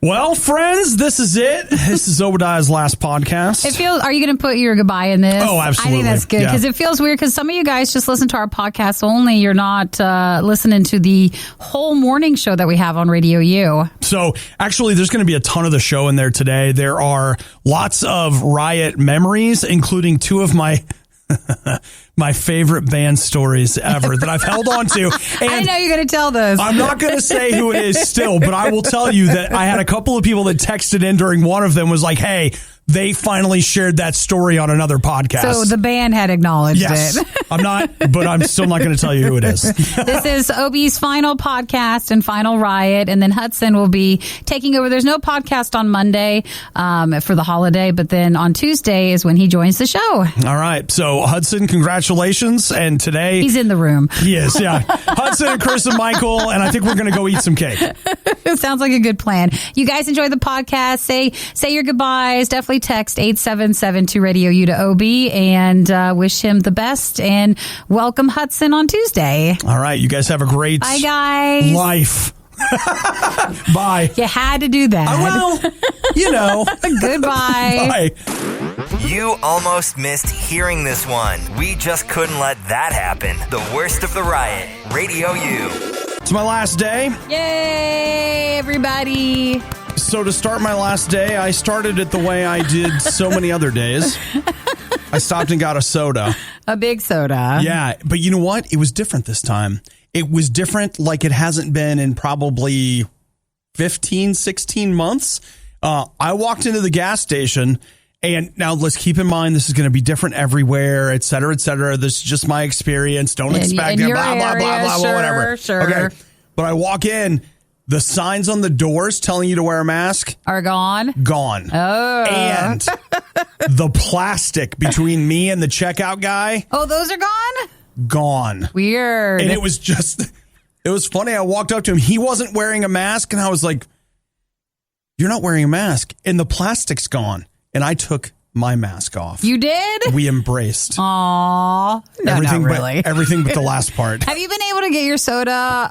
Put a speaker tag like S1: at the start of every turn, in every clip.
S1: Well, friends, this is it. This is Obadiah's last podcast.
S2: Are you going to put your goodbye in this?
S1: Oh, absolutely.
S2: I think that's good because it feels weird because some of you guys just listen to our podcast only. You're not listening to the whole morning show that we have on RadioU.
S1: So, actually, there's going to be a ton of the show in there today. There are lots of RIOT memories, including two of my favorite band stories ever that I've held on to. And
S2: I know you're going to tell those.
S1: I'm not going to say who it is still, but I will tell you that I had a couple of people that texted in during one of them was like, hey, they finally shared that story on another podcast.
S2: So the band had acknowledged it.
S1: I'm still not going to tell you who it is.
S2: This is Obie's final podcast and final RIOT, and then Hudson will be taking over. There's no podcast on Monday for the holiday, but then on Tuesday is when he joins the show.
S1: All right. So Hudson, congratulations. And today
S2: he's in the room.
S1: He is, yeah. Hudson and Chris and Michael, and I think we're going to go eat some cake.
S2: It sounds like a good plan. You guys enjoy the podcast. Say your goodbyes. Definitely text 877 RadioU to OB and wish him the best and welcome Hudson on Tuesday.
S1: All right. You guys have a great
S2: Bye, guys.
S1: life. Bye.
S2: You had to do that.
S1: Well, you know.
S2: Goodbye.
S1: Bye.
S3: You almost missed hearing this one. We just couldn't let that happen. The worst of the riot. RadioU.
S1: It's my last day.
S2: Yay, everybody.
S1: So to start my last day, I started it the way I did so many other days. I stopped and got a soda.
S2: A big soda.
S1: Yeah, but you know what? It was different this time. It was different like it hasn't been in probably 15, 16 months. I walked into the gas station, and now let's keep in mind this is going to be different everywhere, et cetera, et cetera. This is just my experience. Don't expect it, blah, blah, blah, blah,
S2: sure,
S1: whatever.
S2: Sure.
S1: Okay, but I walk in. The signs on the doors telling you to wear a mask
S2: are gone.
S1: Gone.
S2: Oh.
S1: And the plastic between me and the checkout guy.
S2: Oh, those are gone?
S1: Gone.
S2: Weird.
S1: And it was funny. I walked up to him. He wasn't wearing a mask. And I was like, you're not wearing a mask. And the plastic's gone. And I took my mask off.
S2: You did?
S1: We embraced.
S2: Aww. No,
S1: everything
S2: not really.
S1: Everything but the last part.
S2: Have you been able to get your soda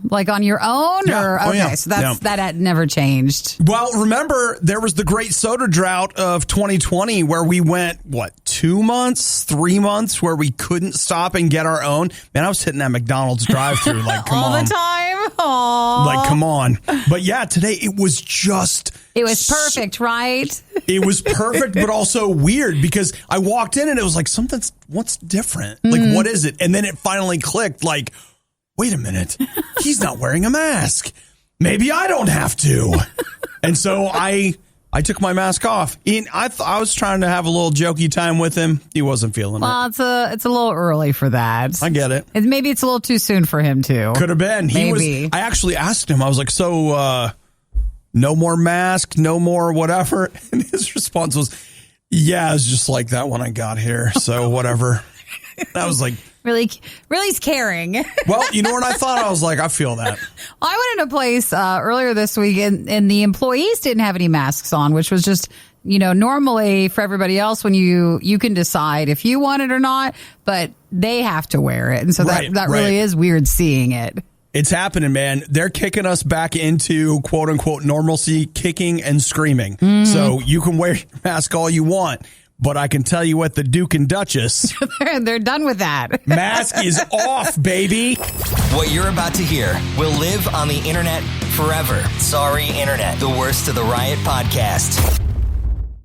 S2: like on your own?
S1: Yeah.
S2: Or okay,
S1: yeah.
S2: So that had never changed.
S1: Well, remember, there was the great soda drought of 2020 where we went, 2 months, 3 months where we couldn't stop and get our own. Man, I was hitting that McDonald's drive-thru like, come on.
S2: All the time? Aww.
S1: Like, come on. But yeah, today it was just...
S2: It was perfect, right?
S1: It was perfect, but also weird because I walked in and it was like, what's different? Like, what is it? And then it finally clicked like, wait a minute, he's not wearing a mask. Maybe I don't have to. And so I took my mask off. And I was trying to have a little jokey time with him. He wasn't feeling it.
S2: Well, it's a little early for that.
S1: I get it.
S2: Maybe it's a little too soon for him too.
S1: Could have been.
S2: Maybe.
S1: I actually asked him, I was like, so, no more mask, no more whatever. And his response was, yeah, it's just like that when I got here. So whatever. I was like,
S2: really caring.
S1: Well, you know what I thought? I was like, I feel that.
S2: I went in a place earlier this week and the employees didn't have any masks on, which was just, normally for everybody else when you can decide if you want it or not, but they have to wear it. And so that really is weird seeing it.
S1: It's happening, man. They're kicking us back into quote unquote normalcy, kicking and screaming. Mm-hmm. So you can wear your mask all you want, but I can tell you at the Duke and Duchess,
S2: they're done with that.
S1: Mask is off, baby.
S3: What you're about to hear will live on the internet forever. Sorry, internet. The worst of the Riot podcast.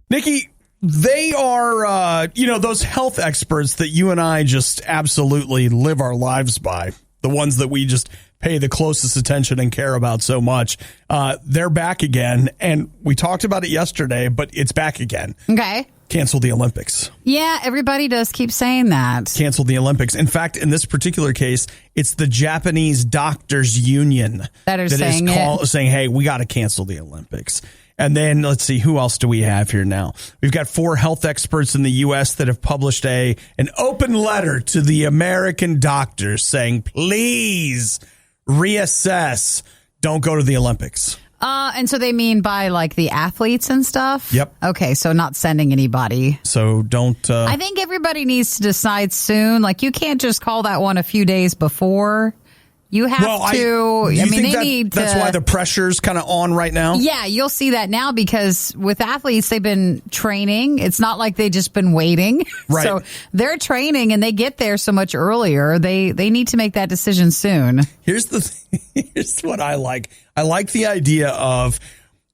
S1: Nikki, they are, those health experts that you and I just absolutely live our lives by. The ones that we just pay the closest attention and care about so much. They're back again. And we talked about it yesterday, but it's back again.
S2: Okay.
S1: Cancel the Olympics.
S2: Yeah, everybody does keep saying that.
S1: Cancel the Olympics. In fact, in this particular case, it's the Japanese Doctors Union
S2: that is saying,
S1: hey, we got to cancel the Olympics. And then let's see, who else do we have here now? We've got 4 health experts in the U.S. that have published an open letter to the American doctors saying, please reassess. Don't go to the Olympics.
S2: And so they mean by like the athletes and stuff?
S1: Yep.
S2: Okay, so not sending anybody.
S1: So don't...
S2: I think everybody needs to decide soon. Like you can't just call that one a few days before. You have to.
S1: I mean,
S2: they need to.
S1: That's why the pressure's kind of on right now.
S2: Yeah, you'll see that now because with athletes, they've been training. It's not like they've just been waiting.
S1: Right.
S2: So they're training and they get there so much earlier. They need to make that decision soon.
S1: Here's what I like. I like the idea of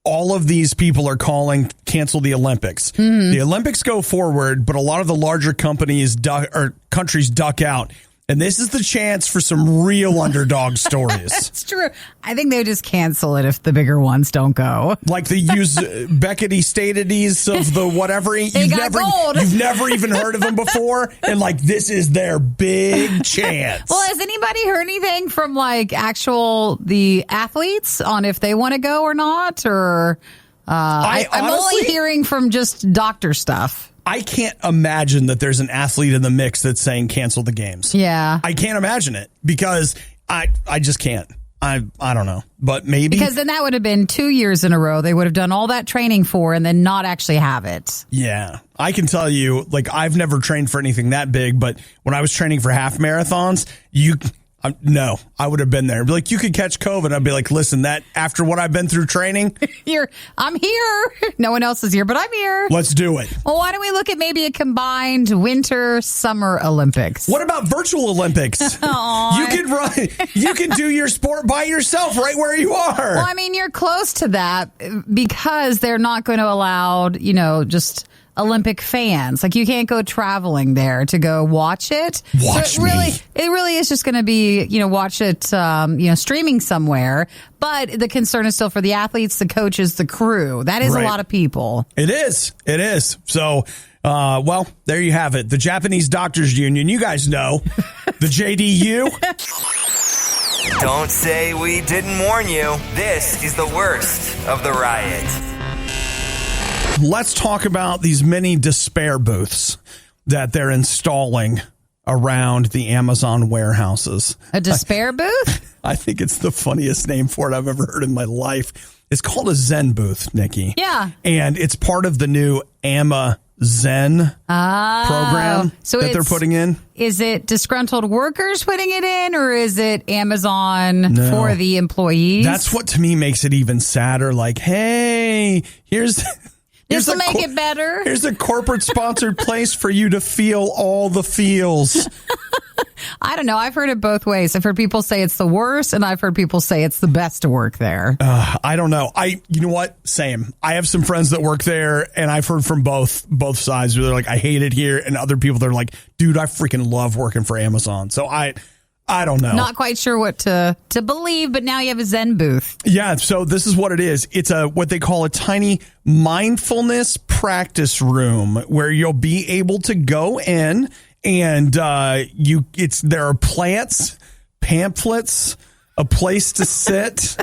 S1: all of these people are calling cancel the Olympics. Mm-hmm. The Olympics go forward, but a lot of the larger countries duck out. And this is the chance for some real underdog stories.
S2: That's true. I think they just cancel it if the bigger ones don't go.
S1: Like they use Beckety Statides of the whatever. You've never even heard of them before. And like, this is their big chance.
S2: Well, has anybody heard anything from like the athletes on if they want to go or not? Or I'm honestly, only hearing from just doctor stuff.
S1: I can't imagine that there's an athlete in the mix that's saying cancel the games.
S2: Yeah.
S1: I can't imagine it because I just can't. I don't know, but maybe.
S2: Because then that would have been 2 years in a row. They would have done all that training for and then not actually have it.
S1: Yeah. I can tell you, like, I've never trained for anything that big, but when I was training for half marathons, no, I would have been there. Like, you could catch COVID. I'd be like, listen, that after what I've been through training.
S2: I'm here. No one else is here, but I'm here.
S1: Let's do it.
S2: Well, why don't we look at maybe a combined winter-summer Olympics?
S1: What about virtual Olympics? You can run. You can do your sport by yourself right where you are.
S2: Well, I mean, you're close to that because they're not going to allow, just Olympic fans. Like, you can't go traveling there to go watch it.
S1: It
S2: really is just going to be, watch it, streaming somewhere. But the concern is still for the athletes, the coaches, the crew. That is a lot of people.
S1: It is. So, well, there you have it. The Japanese Doctors Union, you guys know. The JDU.
S3: Don't say we didn't warn you. This is the worst of the riot.
S1: Let's talk about these mini despair booths that they're installing around the Amazon warehouses.
S2: A despair booth?
S1: I think it's the funniest name for it I've ever heard in my life. It's called a Zen booth, Nikki.
S2: Yeah.
S1: And it's part of the new Zen program that they're putting in.
S2: Is it disgruntled workers putting it in, or is it Amazon for the employees?
S1: That's what to me makes it even sadder. Like, hey, here's...
S2: This will make it better.
S1: Here's a corporate sponsored place for you to feel all the feels.
S2: I don't know. I've heard it both ways. I've heard people say it's the worst, and I've heard people say it's the best to work there.
S1: I don't know. You know what? Same. I have some friends that work there, and I've heard from both sides where they're like, I hate it here, and other people that are like, dude, I freaking love working for Amazon. So I don't know.
S2: Not quite sure what to believe, but now you have a Zen booth.
S1: Yeah, so this is what it is. It's what they call a tiny mindfulness practice room where you'll be able to go in and there are plants, pamphlets, a place to sit,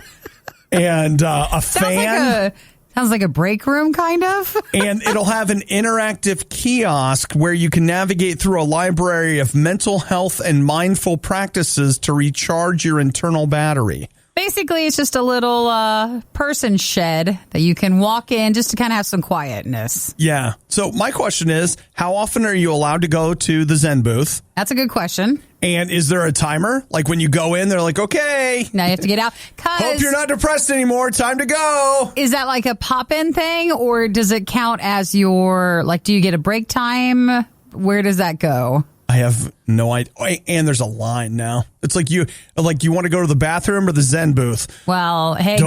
S1: and a fan.
S2: Sounds like a break room, kind of.
S1: And it'll have an interactive kiosk where you can navigate through a library of mental health and mindful practices to recharge your internal battery.
S2: Basically, it's just a little person shed that you can walk in just to kind of have some quietness.
S1: Yeah. So my question is, how often are you allowed to go to the Zen booth?
S2: That's a good question.
S1: And is there a timer? Like when you go in, they're like, okay.
S2: Now you have to get out.
S1: Hope you're not depressed anymore. Time to go.
S2: Is that like a pop-in thing, or does it count as your, like, do you get a break time? Where does that go?
S1: I have no idea. And there's a line now. It's like you want to go to the bathroom or the Zen booth.
S2: Well, hey,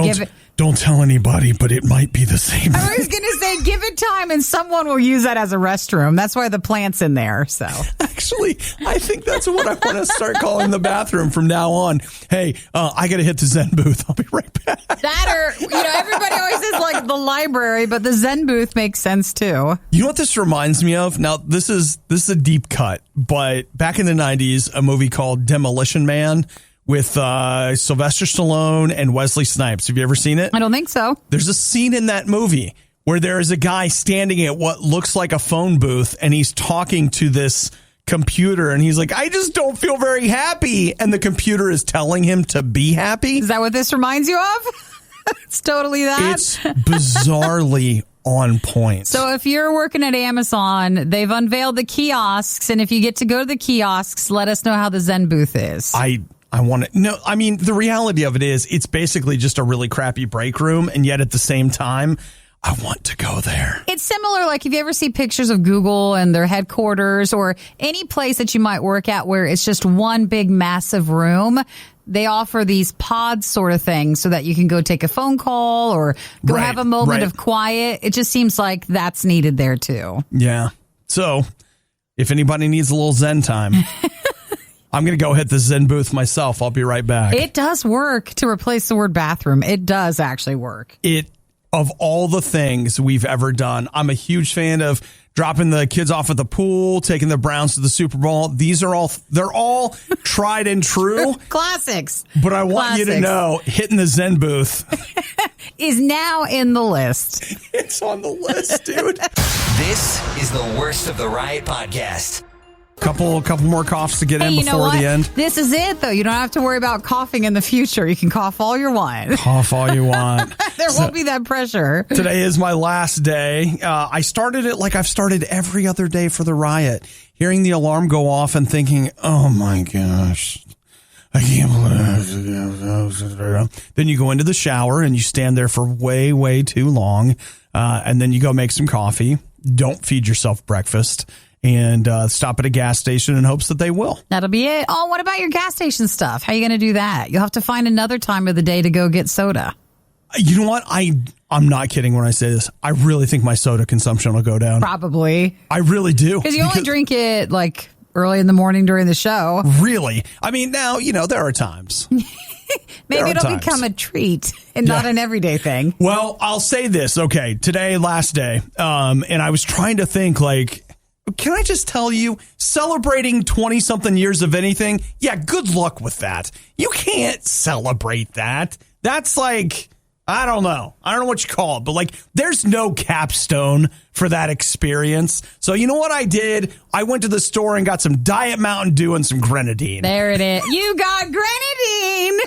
S1: don't tell anybody, but it might be the same thing.
S2: I was going to say, give it time, and someone will use that as a restroom. That's why the plant's in there. So
S1: actually, I think that's what I want to start calling the bathroom from now on. Hey, I got to hit the Zen booth. I'll be right back.
S2: That or, everybody always says like the library, but the Zen booth makes sense too.
S1: You know what this reminds me of? Now, this is a deep cut, but back in the 90s, a movie called Demolition Man with Sylvester Stallone and Wesley Snipes. Have you ever seen it?
S2: I don't think so.
S1: There's a scene in that movie where there is a guy standing at what looks like a phone booth, and he's talking to this computer, and he's like, I just don't feel very happy. And the computer is telling him to be happy.
S2: Is that what this reminds you of? It's totally that.
S1: It's bizarrely on point.
S2: So if you're working at Amazon, they've unveiled the kiosks, and if you get to go to the kiosks, let us know how the Zen booth is.
S1: I I want to. No, I mean, the reality of it is it's basically just a really crappy break room. And yet at the same time, I want to go there.
S2: It's similar, like if you ever see pictures of Google and their headquarters or any place that you might work at where it's just one big massive room, they offer these pods sort of things so that you can go take a phone call or go have a moment of quiet. It just seems like that's needed there too.
S1: Yeah. So if anybody needs a little Zen time, I'm going to go hit the Zen booth myself. I'll be right back.
S2: It does work to replace the word bathroom. It does actually work.
S1: Of all the things we've ever done, I'm a huge fan of dropping the kids off at the pool, taking the Browns to the Super Bowl. They're all tried and true.
S2: Classics.
S1: But I want you to know, hitting the Zen booth
S2: is now in the list.
S1: It's on the list, dude.
S3: This is the Worst of the Riot podcast.
S1: Couple more coughs to get in before the end.
S2: This is it, though. You don't have to worry about coughing in the future. You can cough all you want.
S1: Cough all you want.
S2: There won't be that pressure.
S1: Today is my last day. I started it like I've started every other day for the riot. Hearing the alarm go off and thinking, oh my gosh, I can't believe it. Then you go into the shower and you stand there for way, way too long. And then you go make some coffee. Don't feed yourself breakfast. And stop at a gas station in hopes that they will.
S2: That'll be it. Oh, what about your gas station stuff? How are you going to do that? You'll have to find another time of the day to go get soda.
S1: You know what? I'm not kidding when I say this. I really think my soda consumption will go down.
S2: Probably.
S1: I really do.
S2: Because you only drink it like early in the morning during the show.
S1: Really? I mean, now, there are times.
S2: Maybe it'll become a treat and not an everyday thing.
S1: Well, I'll say this. Okay, today, last day. And I was trying to think can I just tell you, celebrating 20-something years of anything, yeah, good luck with that. You can't celebrate that. That's like, I don't know what you call it, but there's no capstone for that experience. So you know what I did? I went to the store and got some Diet Mountain Dew and some grenadine.
S2: There it is. You got grenadine.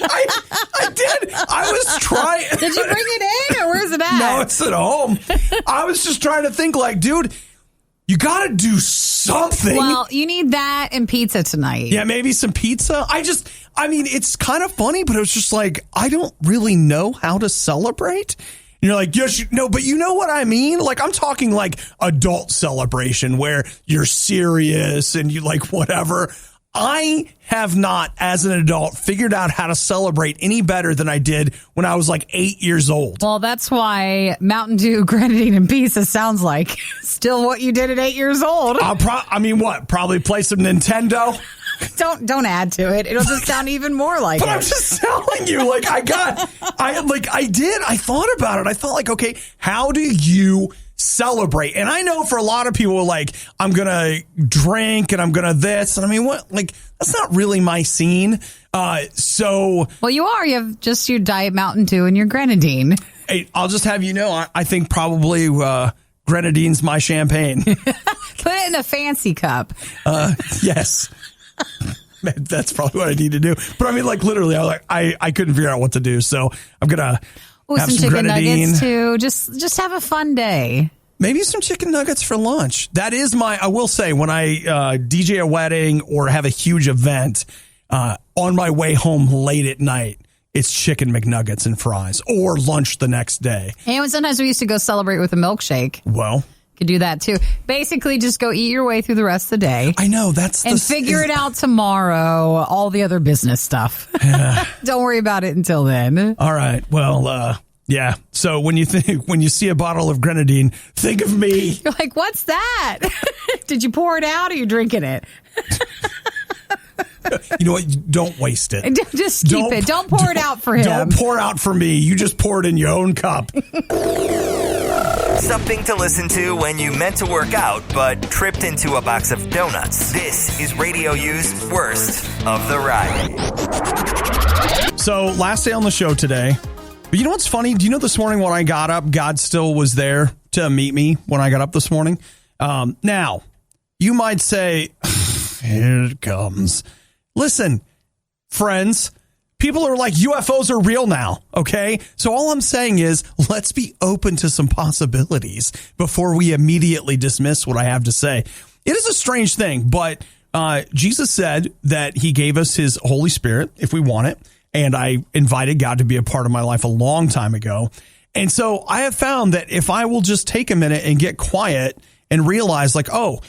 S1: I did. I was trying.
S2: Did you bring it in or where's it at?
S1: No, it's at home. I was just trying to think dude, you got to do something.
S2: Well, you need that and pizza tonight.
S1: Yeah, maybe some pizza. It's kind of funny, but it was just I don't really know how to celebrate. And you're yes, no, but you know what I mean? I'm talking adult celebration where you're serious and you whatever. I have not, as an adult, figured out how to celebrate any better than I did when I was 8 years old.
S2: Well, that's why Mountain Dew, grenadine, and pizza sounds like still what you did at 8 years old.
S1: Probably play some Nintendo.
S2: Don't add to it. It'll just sound even more like
S1: but
S2: it.
S1: I'm just telling you, I thought about it. I thought okay, how do you celebrate? And I know for a lot of people, I'm going to drink and I'm going to this. And what? That's not really my scene. Well,
S2: you are. You have just your Diet Mountain Dew and your grenadine.
S1: Hey, I'll just have you know, I think probably grenadine's my champagne.
S2: Put it in a fancy cup.
S1: Yes. That's probably what I need to do. But literally, I couldn't figure out what to do. So I'm going to have some
S2: chicken
S1: grenadine.
S2: Nuggets too. Just have a fun day.
S1: Maybe some chicken nuggets for lunch. That is I will say, when I DJ a wedding or have a huge event, on my way home late at night, it's chicken McNuggets and fries or lunch the next day.
S2: And sometimes we used to go celebrate with a milkshake.
S1: Well,
S2: could do that too. Basically, just go eat your way through the rest of the day.
S1: I know
S2: and figure it out tomorrow. All the other business stuff. Don't worry about it until then.
S1: All right. Well, yeah. So when you see a bottle of grenadine, think of me.
S2: You're like, what's that? Did you pour it out or are you drinking it?
S3: You know what? Don't waste it.
S2: Just keep it. Don't pour it out for him.
S1: Don't pour out for me. You just pour it in your own cup.
S3: Something to listen to when you meant to work out but tripped into a box of donuts. This is RadioU's Worst of the Riot.
S1: So, last day on the show today. But you know what's funny? Do you know this morning when I got up, God still was there to meet me when I got up this morning? Now, you might say, here it comes. Listen, friends, people are like, UFOs are real now, okay? So all I'm saying is, let's be open to some possibilities before we immediately dismiss what I have to say. It is a strange thing, but Jesus said that he gave us his Holy Spirit if we want it. And I invited God to be a part of my life a long time ago. And so I have found that if I will just take a minute and get quiet and realize like, oh,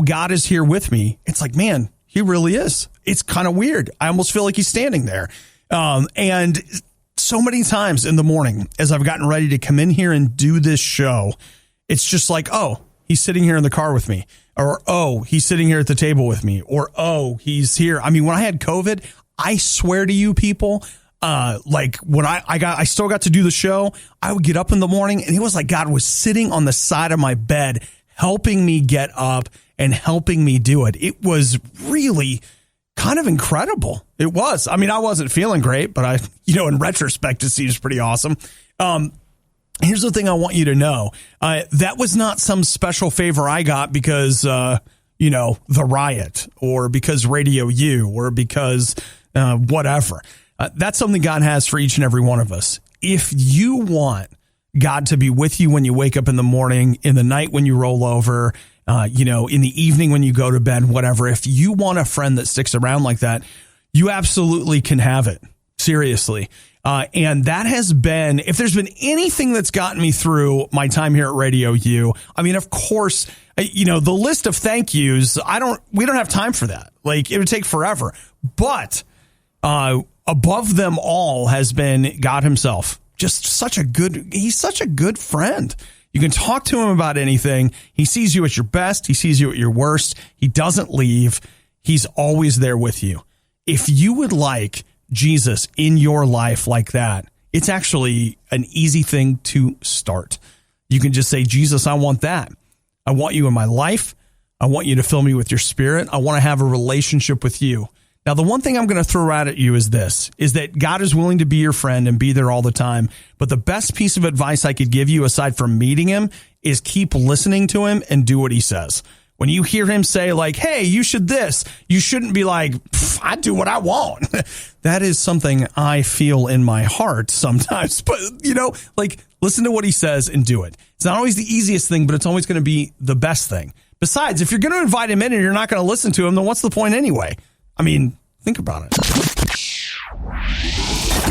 S1: God is here with me. It's like, man, he really is. It's kind of weird. I almost feel like he's standing there. And so many times in the morning as I've gotten ready to come in here and do this show, it's just like, oh, he's sitting here in the car with me, or, oh, he's sitting here at the table with me, or, oh, he's here. I mean, when I had COVID, I swear to you people, like when I still got to do the show, I would get up in the morning and it was like God was sitting on the side of my bed, helping me get up and helping me do it. It was really kind of incredible. It was. I mean, I wasn't feeling great, but in retrospect, it seems pretty awesome. Here's the thing I want you to know. That was not some special favor I got because, the RIOT or because RadioU or because whatever. That's something God has for each and every one of us. If you want God to be with you when you wake up in the morning, in the night when you roll over, in the evening when you go to bed, whatever, if you want a friend that sticks around like that, you absolutely can have it. Seriously. And that has been, if there's been anything that's gotten me through my time here at RadioU, I mean, of course, the list of thank yous, we don't have time for that. Like it would take forever, but, above them all has been God himself. Just he's such a good friend. You can talk to him about anything. He sees you at your best. He sees you at your worst. He doesn't leave. He's always there with you. If you would like Jesus in your life like that, it's actually an easy thing to start. You can just say, Jesus, I want that. I want you in my life. I want you to fill me with your spirit. I want to have a relationship with you. Now, the one thing I'm going to throw out at you is that God is willing to be your friend and be there all the time. But the best piece of advice I could give you, aside from meeting him, is keep listening to him and do what he says. When you hear him say like, hey, you should this, you shouldn't be like, I do what I want. That is something I feel in my heart sometimes. But, listen to what he says and do it. It's not always the easiest thing, but it's always going to be the best thing. Besides, if you're going to invite him in and you're not going to listen to him, then what's the point anyway? I mean, think about it.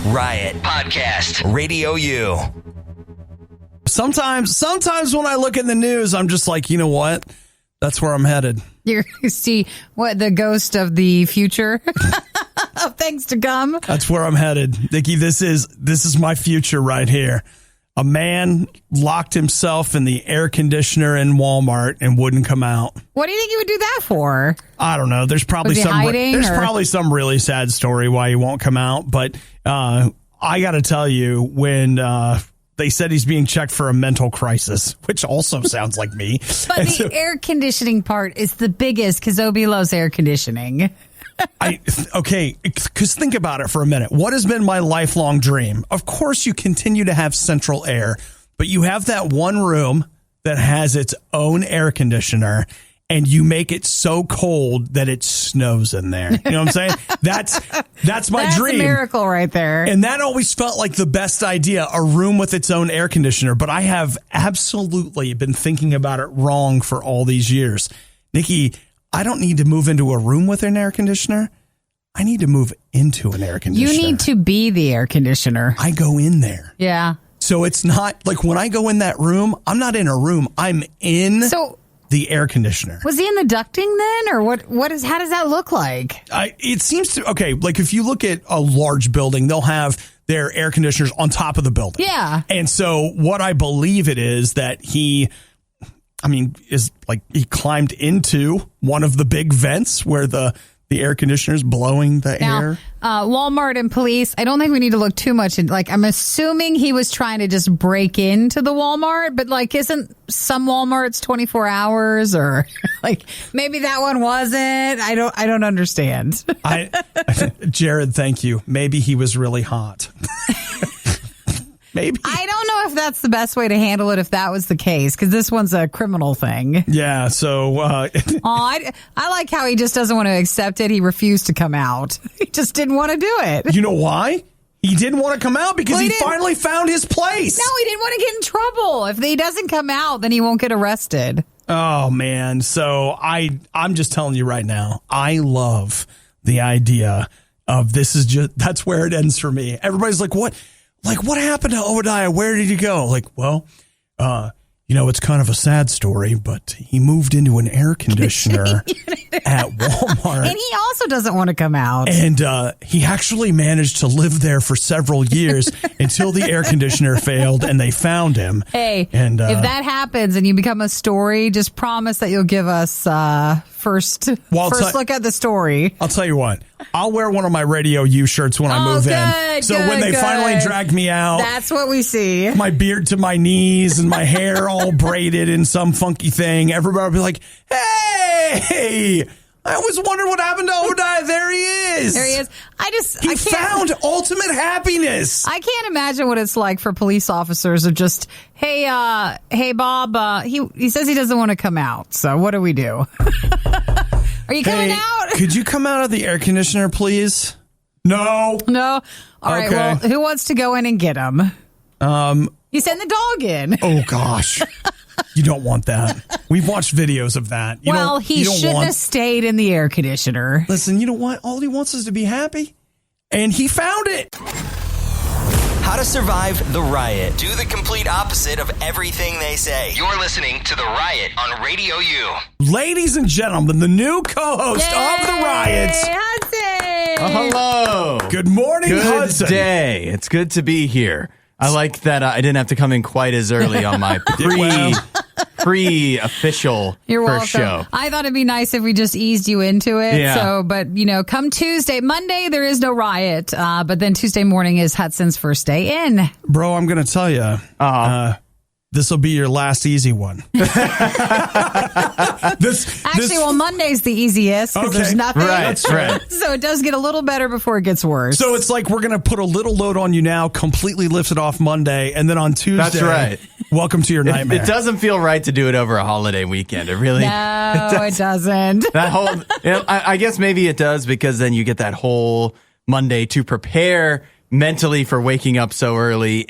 S3: Riot Podcast, RadioU.
S1: Sometimes when I look in the news, I'm just like, you know what? That's where I'm headed.
S2: You see the ghost of the future of things to come.
S1: That's where I'm headed. Nikki, this is my future right here. A man locked himself in the air conditioner in Walmart and wouldn't come out.
S2: What do you think he would do that for?
S1: I don't know. There's probably probably some really sad story why he won't come out. But I got to tell you, when they said he's being checked for a mental crisis, which also sounds like me.
S2: But the air conditioning part is the biggest because Obi loves air conditioning.
S1: Okay, because think about it for a minute. What has been my lifelong dream? Of course, you continue to have central air, but you have that one room that has its own air conditioner, and you make it so cold that it snows in there. You know what I'm saying? That's my dream.
S2: That's a miracle right there.
S1: And that always felt like the best idea, a room with its own air conditioner. But I have absolutely been thinking about it wrong for all these years. Nikki, I don't need to move into a room with an air conditioner. I need to move into an air conditioner.
S2: You need to be the air conditioner.
S1: I go in there.
S2: Yeah.
S1: So it's not like when I go in that room, I'm not in a room. I'm in the air conditioner.
S2: Was he in the ducting then? Or how does that look like?
S1: It seems to, okay, like if you look at a large building, they'll have their air conditioners on top of the building.
S2: Yeah.
S1: And so what I believe it is that he climbed into one of the big vents where the air conditioner is blowing the air.
S2: Walmart and police, I don't think we need to look too much. I'm assuming he was trying to just break into the Walmart, but isn't some Walmarts 24 hours or maybe that one wasn't? I don't understand.
S1: Jared, thank you. Maybe he was really hot. Maybe.
S2: I don't know if that's the best way to handle it if that was the case, because this one's a criminal thing.
S1: Yeah, so...
S2: I like how he just doesn't want to accept it. He refused to come out. He just didn't want to do it.
S1: You know why? He didn't want to come out because he finally found his place.
S2: No, he didn't want to get in trouble. If he doesn't come out, then he won't get arrested.
S1: Oh, man. So I'm just telling you right now, I love the idea of that's where it ends for me. Everybody's like, what happened to Obadiah? Where did he go? Like, well, it's kind of a sad story, but he moved into an air conditioner at Walmart.
S2: And he also doesn't want to come out.
S1: And he actually managed to live there for several years until the air conditioner failed and they found him.
S2: Hey,
S1: and
S2: if that happens and you become a story, just promise that you'll give us first look at the story.
S1: I'll tell you what. I'll wear one of my RadioU shirts when I move in. So when they finally drag me out,
S2: that's what we see.
S1: My beard to my knees and my hair all braided in some funky thing. Everybody will be like, hey, I always wondered what happened to Obadiah. There he is.
S2: There he is.
S1: He found ultimate happiness.
S2: I can't imagine what it's like for police officers of just, hey, Bob, he says he doesn't want to come out. So what do we do? Are you coming out?
S1: Could you come out of the air conditioner, please? No.
S2: All right.
S1: Okay.
S2: Well, who wants to go in and get him? You send the dog in.
S1: Oh, gosh. You don't want that. We've watched videos of that.
S2: He shouldn't have stayed in the air conditioner.
S1: Listen, you know what? All he wants is to be happy. And he found it.
S3: How to survive the riot. Do the complete opposite of everything they say. You're listening to The Riot on RadioU.
S1: Ladies and gentlemen, the new co-host of The Riot.
S2: Hudson!
S4: Hello.
S1: Good morning, Hudson.
S4: Good day. It's good to be here. I like that I didn't have to come in quite as early on my pre-official first show.
S2: I thought it'd be nice if we just eased you into it.
S4: Yeah.
S2: So, but come Monday, there is no riot. But then Tuesday morning is Hudson's first day in.
S1: Bro, I'm going to tell you, this will be your last easy one.
S2: Monday's the easiest because there's nothing.
S4: Right, that's right.
S2: So it does get a little better before it gets worse.
S1: So it's like we're going to put a little load on you now, completely lift it off Monday, and then on Tuesday,
S4: that's right.
S1: Welcome to your nightmare.
S4: It doesn't feel right to do it over a holiday weekend. It really
S2: it doesn't.
S4: That whole, I guess maybe it does because then you get that whole Monday to prepare mentally for waking up so early,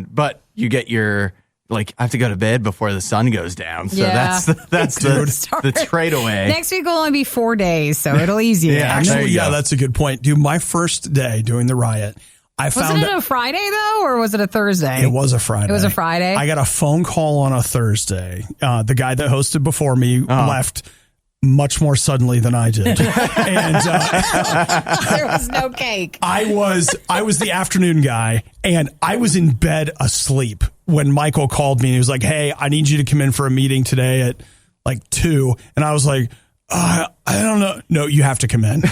S4: but you get your. I have to go to bed before the sun goes down. So that's the trade away.
S2: Next week will only be 4 days, so it'll ease you.
S1: That's a good point. Dude, my first day doing the riot,
S2: Wasn't it a Friday, though, or was it a Thursday?
S1: It was a Friday.
S2: It was a Friday?
S1: I got a phone call on a Thursday. The guy that hosted before me left much more suddenly than I did. And
S2: there was no cake.
S1: I was the afternoon guy, and I was in bed asleep when Michael called me and he was like, hey, I need you to come in for a meeting today at 2. And I was like, I don't know. No, you have to come in.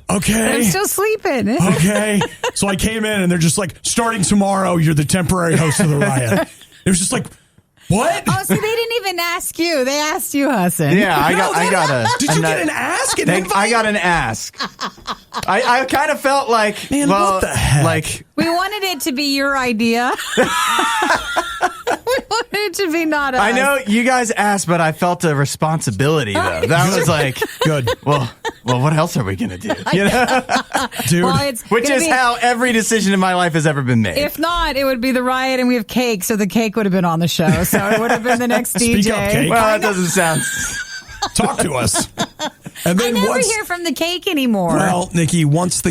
S1: Okay.
S2: I'm still sleeping.
S1: Okay. So I came in and they're just like, starting tomorrow, you're the temporary host of the riot. It was just like, what?
S2: Oh, so they didn't even ask you. They asked you, Hudson.
S4: Yeah, I got a.
S1: Did you get an ask?
S4: I got an ask. I kind of felt like,
S1: man, what the heck?
S2: We wanted it to be your idea. We wanted it to be not us.
S4: I know you guys asked, but I felt a responsibility though. That was like good. Well, what else are we gonna do? You know?
S1: Dude,
S4: which is how every decision in my life has ever been made.
S2: If not, it would be the riot, and we have cake, so the cake would have been on the show. So it would have been the next DJ.
S1: Speak up, cake.
S4: Well, that doesn't sound.
S1: Talk to us. And then
S2: I never hear from the cake anymore.
S1: Well, Nikki, once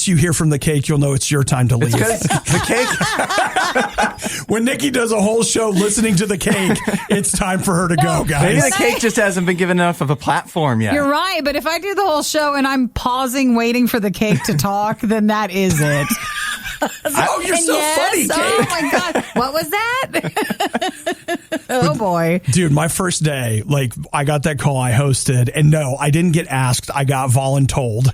S1: you hear from the cake, you'll know it's your time to leave.
S4: The cake.
S1: When Nikki does a whole show listening to the cake, it's time for her to go, guys.
S4: Maybe the cake just hasn't been given enough of a platform yet.
S2: You're right, but if I do the whole show and I'm pausing, waiting for the cake to talk, then that is it.
S1: Oh, you're so funny, Kate.
S2: Oh, my God. What was that? Oh, boy.
S1: Dude, my first day, I got that call, I hosted, and no, I didn't get asked. I got voluntold.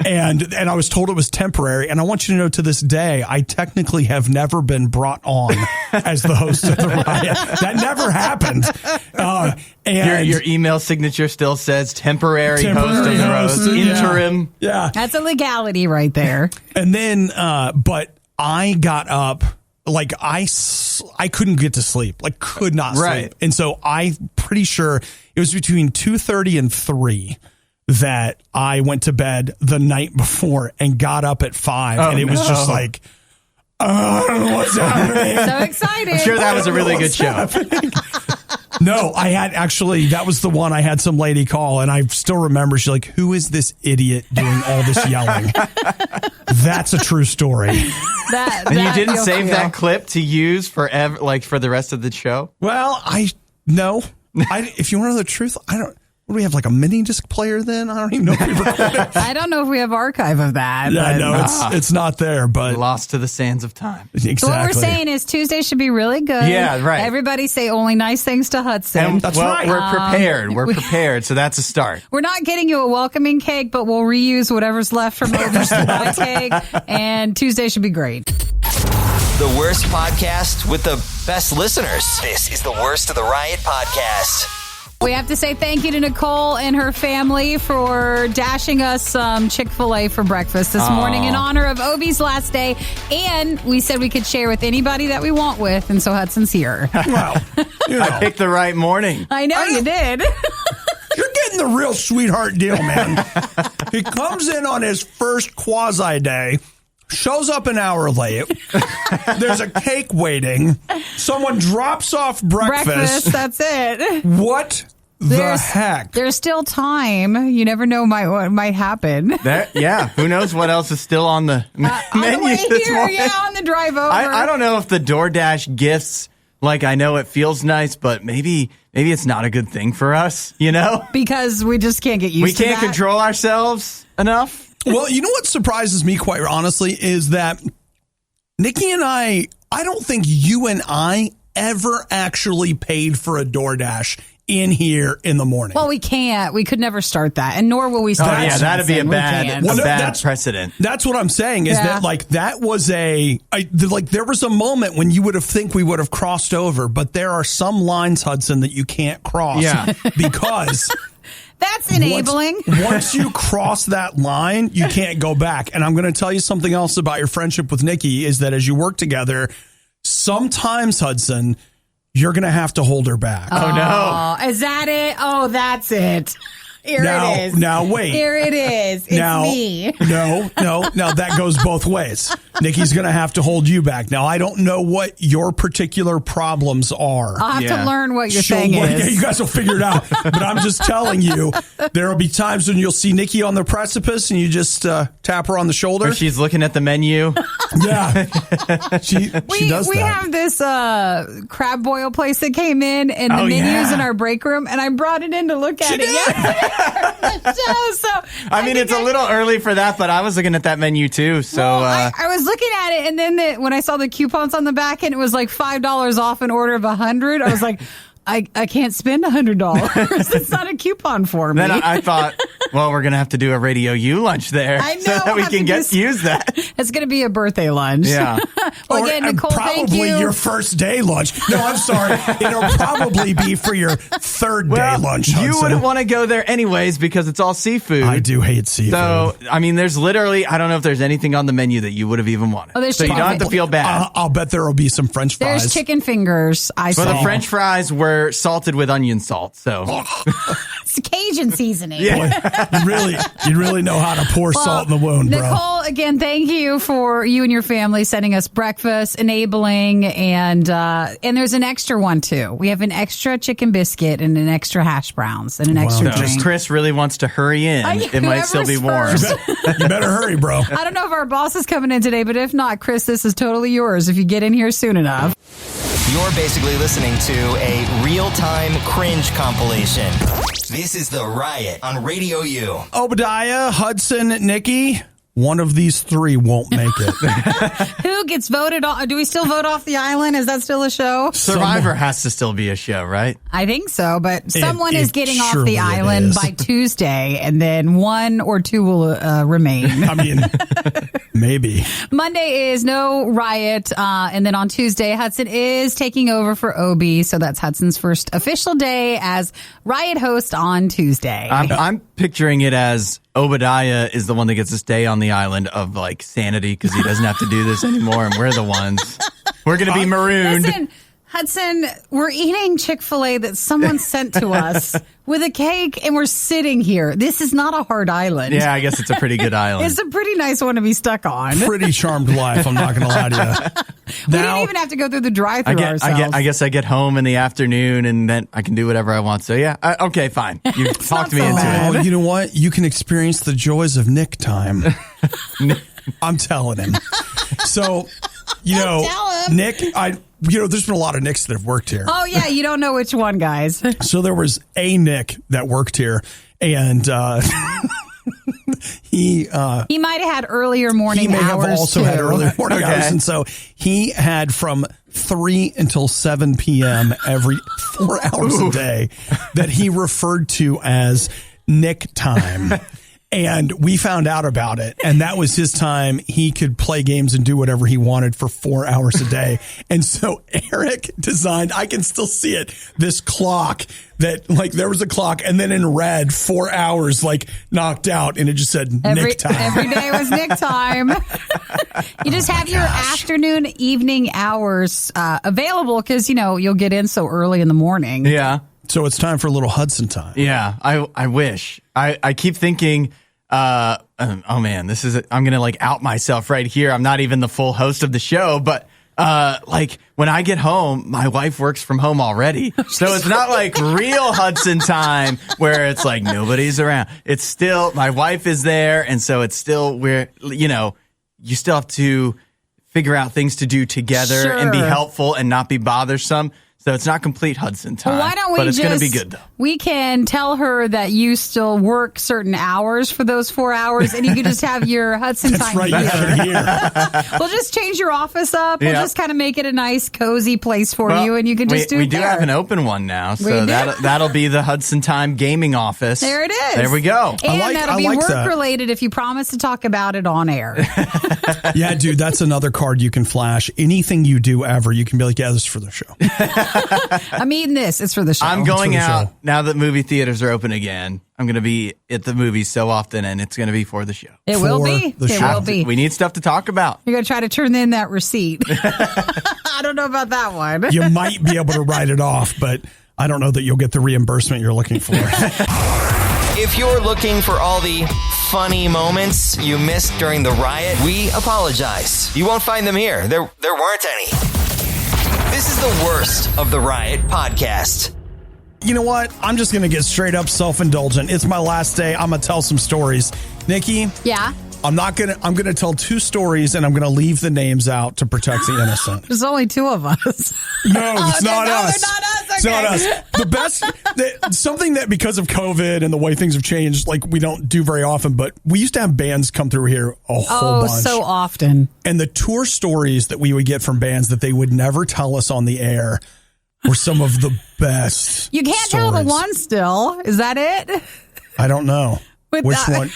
S1: and I was told it was temporary. And I want you to know, to this day, I technically have never been brought on as the host of the riot. That never happened. And
S4: your email signature still says temporary host of the roast, interim.
S1: Yeah.
S2: That's a legality right there.
S1: And then, but I got up, I couldn't get to sleep, could not sleep. And so I'm pretty sure it was between 2:30 and 3 that I went to bed the night before and got up at 5, and it was just like, I don't know what's happening.
S2: So excited.
S4: I'm sure that was a really good show.
S1: No, I had actually, that was the one I had some lady call, and I still remember, she's like, who is this idiot doing all this yelling? That's a true story.
S4: And you didn't save that clip to use forever, like for the rest of the show?
S1: Well, if you want to know the truth, I don't. What do we have, like a mini disc player then? I don't even know if we recorded it.
S2: I don't know if we have archive of that.
S1: Yeah, no, it's not there, but
S4: lost to the sands of time.
S1: Exactly.
S2: So what we're saying is Tuesday should be really good.
S4: Yeah, right.
S2: Everybody say only nice things to Hudson.
S4: And,
S1: That's
S4: well,
S1: right.
S4: We're prepared. We're prepared, so that's a start.
S2: We're not getting you a welcoming cake, but we'll reuse whatever's left from Obi's cake, and Tuesday should be great.
S3: The worst podcast with the best listeners. This is the Worst of the Riot podcast.
S2: We have to say thank you to Nicole and her family for dashing us some Chick-fil-A for breakfast this morning in honor of Obi's last day. And we said we could share with anybody that we want with, and so Hudson's here.
S1: Well,
S4: I picked the right morning.
S2: I know you did.
S1: You're getting the real sweetheart deal, man. He comes in on his first quasi day, shows up an hour late. There's a cake waiting. Someone drops off breakfast.
S2: That's it.
S1: What the heck?
S2: There's still time. You never know what might happen.
S4: Who knows what else is still on the menu
S2: on the way
S4: this
S2: here,
S4: morning?
S2: yeah, on the drive over.
S4: I don't know if the DoorDash gifts, like, I know it feels nice, but maybe it's not a good thing for us, you know?
S2: Because we just can't get used to that.
S4: We can't control ourselves enough.
S1: Well, you know what surprises me quite honestly is that Nikki and I don't think you and I ever actually paid for a DoorDash in here in the morning.
S2: Well, we can't. We could never start that, and nor will we start.
S4: Oh, yeah, that'd be a bad precedent.
S1: That's what I'm saying is that, like, that was there was a moment when you would have think we would have crossed over, but there are some lines, Hudson, that you can't cross.
S4: Yeah.
S1: Because
S2: that's enabling.
S1: Once you cross that line, you can't go back. And I'm going to tell you something else about your friendship with Nikki is that as you work together, sometimes, Hudson, you're going to have to hold her back.
S4: Oh, no.
S2: Is that it? Oh, that's it. Here it is.
S1: Now, wait.
S2: Here it is. It's me.
S1: No. Now, that goes both ways. Nikki's going to have to hold you back. Now, I don't know what your particular problems are.
S2: I'll have to learn what your thing is.
S1: Yeah, you guys will figure it out. But I'm just telling you, there will be times when you'll see Nikki on the precipice and you just tap her on the shoulder.
S4: Or she's looking at the menu.
S1: Yeah. She does
S2: we
S1: that.
S2: have this crab boil place that came in, and the menu's in our break room, and I brought it in to look at it. Yeah. So
S4: I mean, it's a little early for that, but I was looking at that menu too. So
S2: I was looking at it, and then when I saw the coupons on the back end, it was like $5 off an order of 100. I was like, I can't spend $100. It's not a coupon for me.
S4: Then I thought, well, we're going to have to do a RadioU lunch there so that we can use that.
S2: It's going to be a birthday lunch.
S4: Yeah.
S2: Well, again, Nicole,
S1: probably
S2: thank you.
S1: your first day lunch. No, I'm sorry. It'll probably be for your third day lunch, Hudson.
S4: You wouldn't want to go there anyways because it's all seafood.
S1: I do hate seafood.
S4: So, I mean, there's literally, I don't know if there's anything on the menu that you would have even wanted.
S2: Oh,
S4: so you don't have to feel bad.
S1: I'll bet there will be some French fries.
S2: There's chicken fingers.
S4: Well, the French fries were salted with onion salt, so
S2: it's Cajun seasoning.
S1: Yeah. Boy, you really know how to pour salt in the wound, bro.
S2: Nicole, again, thank you for you and your family sending us breakfast, enabling, and there's an extra one too. We have an extra chicken biscuit and an extra hash browns and an extra drink.
S4: Chris really wants to hurry in. It might still be warm.
S1: You better hurry, bro.
S2: I don't know if our boss is coming in today, but if not, Chris, this is totally yours if you get in here soon enough.
S3: You're basically listening to a real-time cringe compilation. This is The Riot on RadioU.
S1: Obadiah, Hudson, Nikki, one of these three won't make it.
S2: Who gets voted off? Do we still vote off the island? Is that still a show?
S4: Survivor has to still be a show, right?
S2: I think so, but someone is getting off
S1: surely
S2: the island by Tuesday, and then one or two will remain.
S1: I mean, maybe.
S2: Monday is no Riot, and then on Tuesday, Hudson is taking over for Obi, so that's Hudson's first official day as Riot host on Tuesday.
S4: I'm picturing it as Obadiah is the one that gets to stay on the island of, like, sanity because he doesn't have to do this anymore, and we're the ones. We're going to be marooned.
S2: Listen, Hudson, we're eating Chick-fil-A that someone sent to us with a cake, and we're sitting here. This is not a hard island.
S4: Yeah, I guess it's a pretty good island.
S2: It's a pretty nice one to be stuck on.
S1: Pretty charmed life, I'm not going to lie to you.
S2: We didn't even have to go through the drive-thru ourselves.
S4: I guess I get home in the afternoon, and then I can do whatever I want. So, yeah, okay, fine. You talked me into it.
S1: Oh, you know what? You can experience the joys of Nick time. I'm telling him. So, Nick, there's been a lot of Nicks that have worked here.
S2: Oh, yeah, you don't know which one, guys.
S1: So there was a Nick that worked here, and he
S2: might have had earlier morning hours.
S1: He may have also had earlier morning hours, and so he had from 3 until 7 p.m. every 4 hours a day that he referred to as Nick time. And we found out about it, and that was his time. He could play games and do whatever he wanted for 4 hours a day. And so Eric designed, I can still see it, this clock that, like, there was a clock, and then in red, 4 hours, like, knocked out, and it just said Nick time.
S2: Every day was Nick time. You just have your afternoon, evening hours available because, you'll get in so early in the morning.
S4: Yeah.
S1: So it's time for a little Hudson time.
S4: Yeah, I wish. I keep thinking, oh man, I'm going to out myself right here. I'm not even the full host of the show, but when I get home, my wife works from home already. So it's not like real Hudson time where it's like nobody's around. It's still, my wife is there. And so it's still where, you still have to figure out things to do together and be helpful and not be bothersome. So it's not complete Hudson time,
S2: well, why don't we
S4: but it's going to be good, though.
S2: We can tell her that you still work certain hours for those 4 hours, and you can just have your Hudson time
S1: right, here.
S2: We'll just change your office up. We'll just kind of make it a nice, cozy place for you, and you can just do it
S4: We do have an open one now, so that'll be the Hudson Time gaming office.
S2: There it is.
S4: There we go.
S2: And that'll be work-related if you promise to talk about it on air.
S1: Yeah, dude, that's another card you can flash. Anything you do ever, you can be like, yeah, this is for the show.
S2: I'm eating this. It's for the show.
S4: I'm going out now that movie theaters are open again. I'm going to be at the movies so often, and it's going to be for the show.
S2: It will be. It will be.
S4: We need stuff to talk about.
S2: You're going to try to turn in that receipt. I don't know about that one.
S1: You might be able to write it off, but I don't know that you'll get the reimbursement you're looking for.
S3: If you're looking for all the funny moments you missed during the riot, we apologize. You won't find them here. There weren't any. This is the worst of the Riot podcast.
S1: You know what? I'm just going to get straight up self-indulgent. It's my last day. I'm going to tell some stories. Nikki?
S2: Yeah?
S1: I'm going to tell 2 stories, and I'm going to leave the names out to protect the innocent.
S2: There's only 2 of us.
S1: No, it's not us.
S2: They're not us. Okay.
S1: It's not us. The best, something that because of COVID and the way things have changed, like we don't do very often, but we used to have bands come through here a whole bunch.
S2: So often.
S1: And the tour stories that we would get from bands that they would never tell us on the air were some of the best.
S2: You can't tell the one still. Is that it?
S1: I don't know. Which one?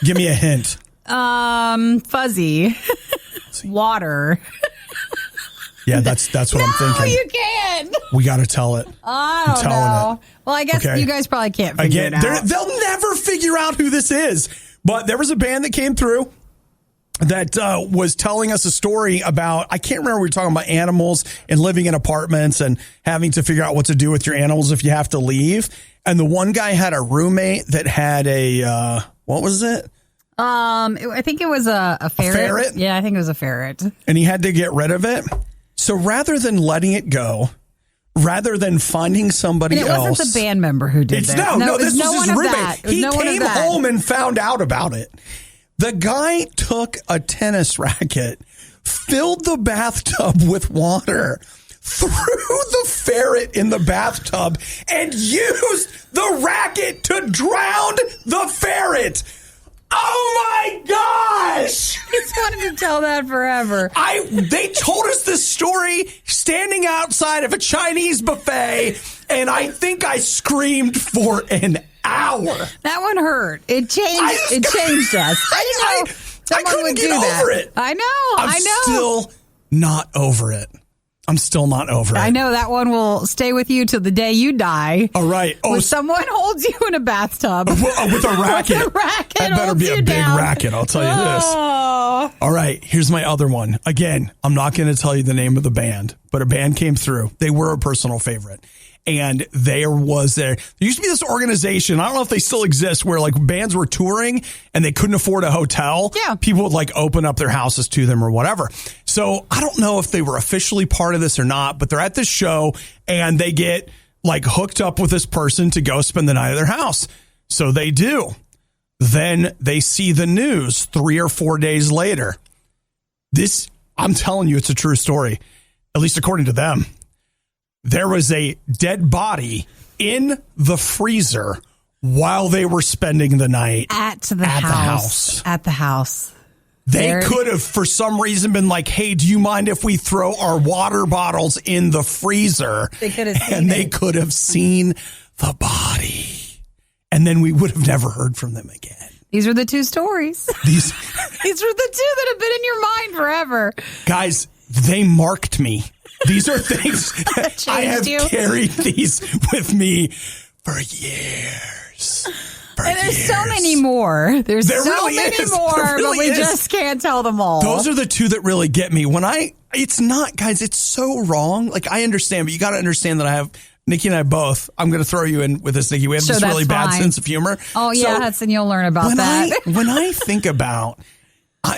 S1: Give me a hint.
S2: Fuzzy. Water.
S1: Yeah, that's what I'm thinking.
S2: No, you can't.
S1: We got to tell it.
S2: I don't know. Well, I guess you guys probably can't figure it out.
S1: They'll never figure out who this is. But there was a band that came through that was telling us a story about, I can't remember, we were talking about animals and living in apartments and having to figure out what to do with your animals if you have to leave. And the one guy had a roommate that had a, what was it?
S2: I think it was a ferret.
S1: A ferret?
S2: Yeah, I think it was a ferret.
S1: And he had to get rid of it. So rather than letting it go, rather than finding somebody else.
S2: It wasn't the band member who did that.
S1: No, this was his roommate. He came home and found out about it. The guy took a tennis racket, filled the bathtub with water, threw the ferret in the bathtub, and used the racket to drown the ferret. Oh my gosh!
S2: He's wanted to tell that forever.
S1: They told us this story standing outside of a Chinese buffet, and I think I screamed for an hour.
S2: That one hurt. It changed us. I didn't know someone would do that.
S1: Over it.
S2: I know.
S1: I'm still not over it. I'm still not over it.
S2: I know that one will stay with you till the day you die.
S1: All right.
S2: When someone holds you in a bathtub.
S1: With a racket.
S2: With a racket.
S1: That better be a big racket, I'll tell you this.
S2: Oh.
S1: All right, here's my other one. Again, I'm not going to tell you the name of the band, but a band came through. They were a personal favorite. And there used to be this organization, I don't know if they still exist, where like bands were touring and they couldn't afford a hotel.
S2: Yeah.
S1: People would like open up their houses to them or whatever. So I don't know if they were officially part of this or not, but they're at this show and they get like hooked up with this person to go spend the night at their house. So they do. Then they see the news 3 or 4 days later. This, I'm telling you, it's a true story, at least according to them. There was a dead body in the freezer while they were spending the night
S2: At the house. At the house.
S1: They could have, for some reason, been like, hey, do you mind if we throw our water bottles in the freezer?
S2: They could have seen
S1: and they could have seen the body. And then we would have never heard from them again.
S2: These are the two stories.
S1: These
S2: are the two that have been in your mind forever.
S1: guys, they marked me. These are things I have carried these with me for years.
S2: And there's so many more. There's so many more, but we just can't tell them all.
S1: Those are the two that really get me. It's not, guys, it's so wrong. Like, I understand, but you got to understand that I have, Nikki and I both, I'm going to throw you in with this, Nikki. We have this really bad sense of humor.
S2: Oh, yeah, Hudson, you'll learn about that.
S1: When I think about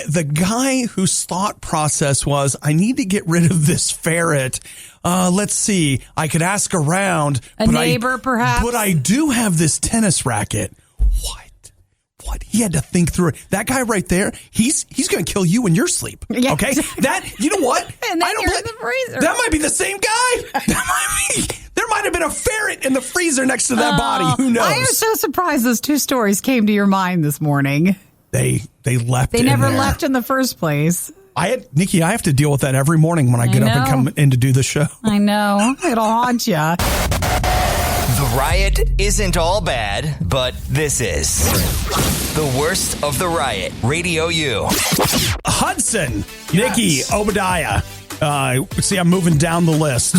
S1: the guy whose thought process was, I need to get rid of this ferret. Let's see. I could ask around.
S2: A neighbor, perhaps?
S1: But I do have this tennis racket. What? He had to think through it. That guy right there, he's going to kill you in your sleep. Yeah. Okay? You know what?
S2: And then you're in the freezer.
S1: That might be the same guy. There might have been a ferret in the freezer next to that body. Who knows?
S2: I am so surprised those two stories came to your mind this morning.
S1: They left.
S2: They never left in the first place.
S1: Nikki, I have to deal with that every morning when I get up and come in to do the show.
S2: I know. It'll haunt you.
S3: The Riot isn't all bad, but this is the worst of the Riot. RadioU.
S1: Hudson, Nikki, Obadiah. See, I'm moving down the list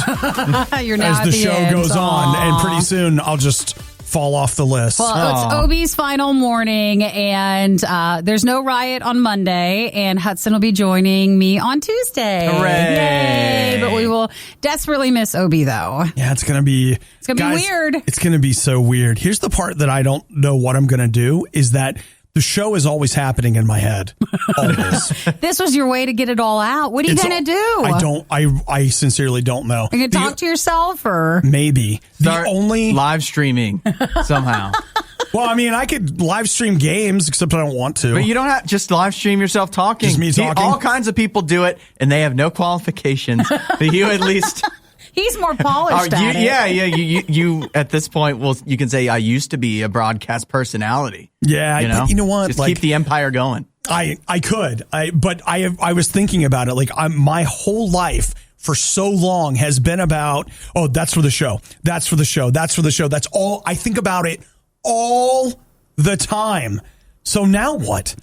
S2: You're now
S1: as the show goes on, and pretty soon I'll just fall off the list.
S2: Well, it's Obi's final morning, and there's no Riot on Monday, and Hudson will be joining me on Tuesday.
S4: Hooray!
S2: Yay! But we will desperately miss Obi, though.
S1: Yeah, it's gonna be
S2: weird.
S1: It's gonna be so weird. Here's the part that I don't know what I'm gonna do is that the show is always happening in my head. Always.
S2: This was your way to get it all out. What are you going to do?
S1: I sincerely don't know.
S2: Are you going to talk to yourself or?
S1: Maybe.
S4: Start live streaming somehow.
S1: Well, I mean, I could live stream games, except I don't want to.
S4: But you don't have just live stream yourself talking.
S1: Just me talking?
S4: All kinds of people do it, and they have no qualifications. But you at least...
S2: He's more polished at it.
S4: Yeah. You at this point, well, you can say I used to be a broadcast personality.
S1: Yeah, but you know what?
S4: Just keep the empire going.
S1: I could. But I was thinking about it. Like my whole life for so long has been about, that's for the show. That's for the show. That's for the show. That's all. I think about it all the time. So now what?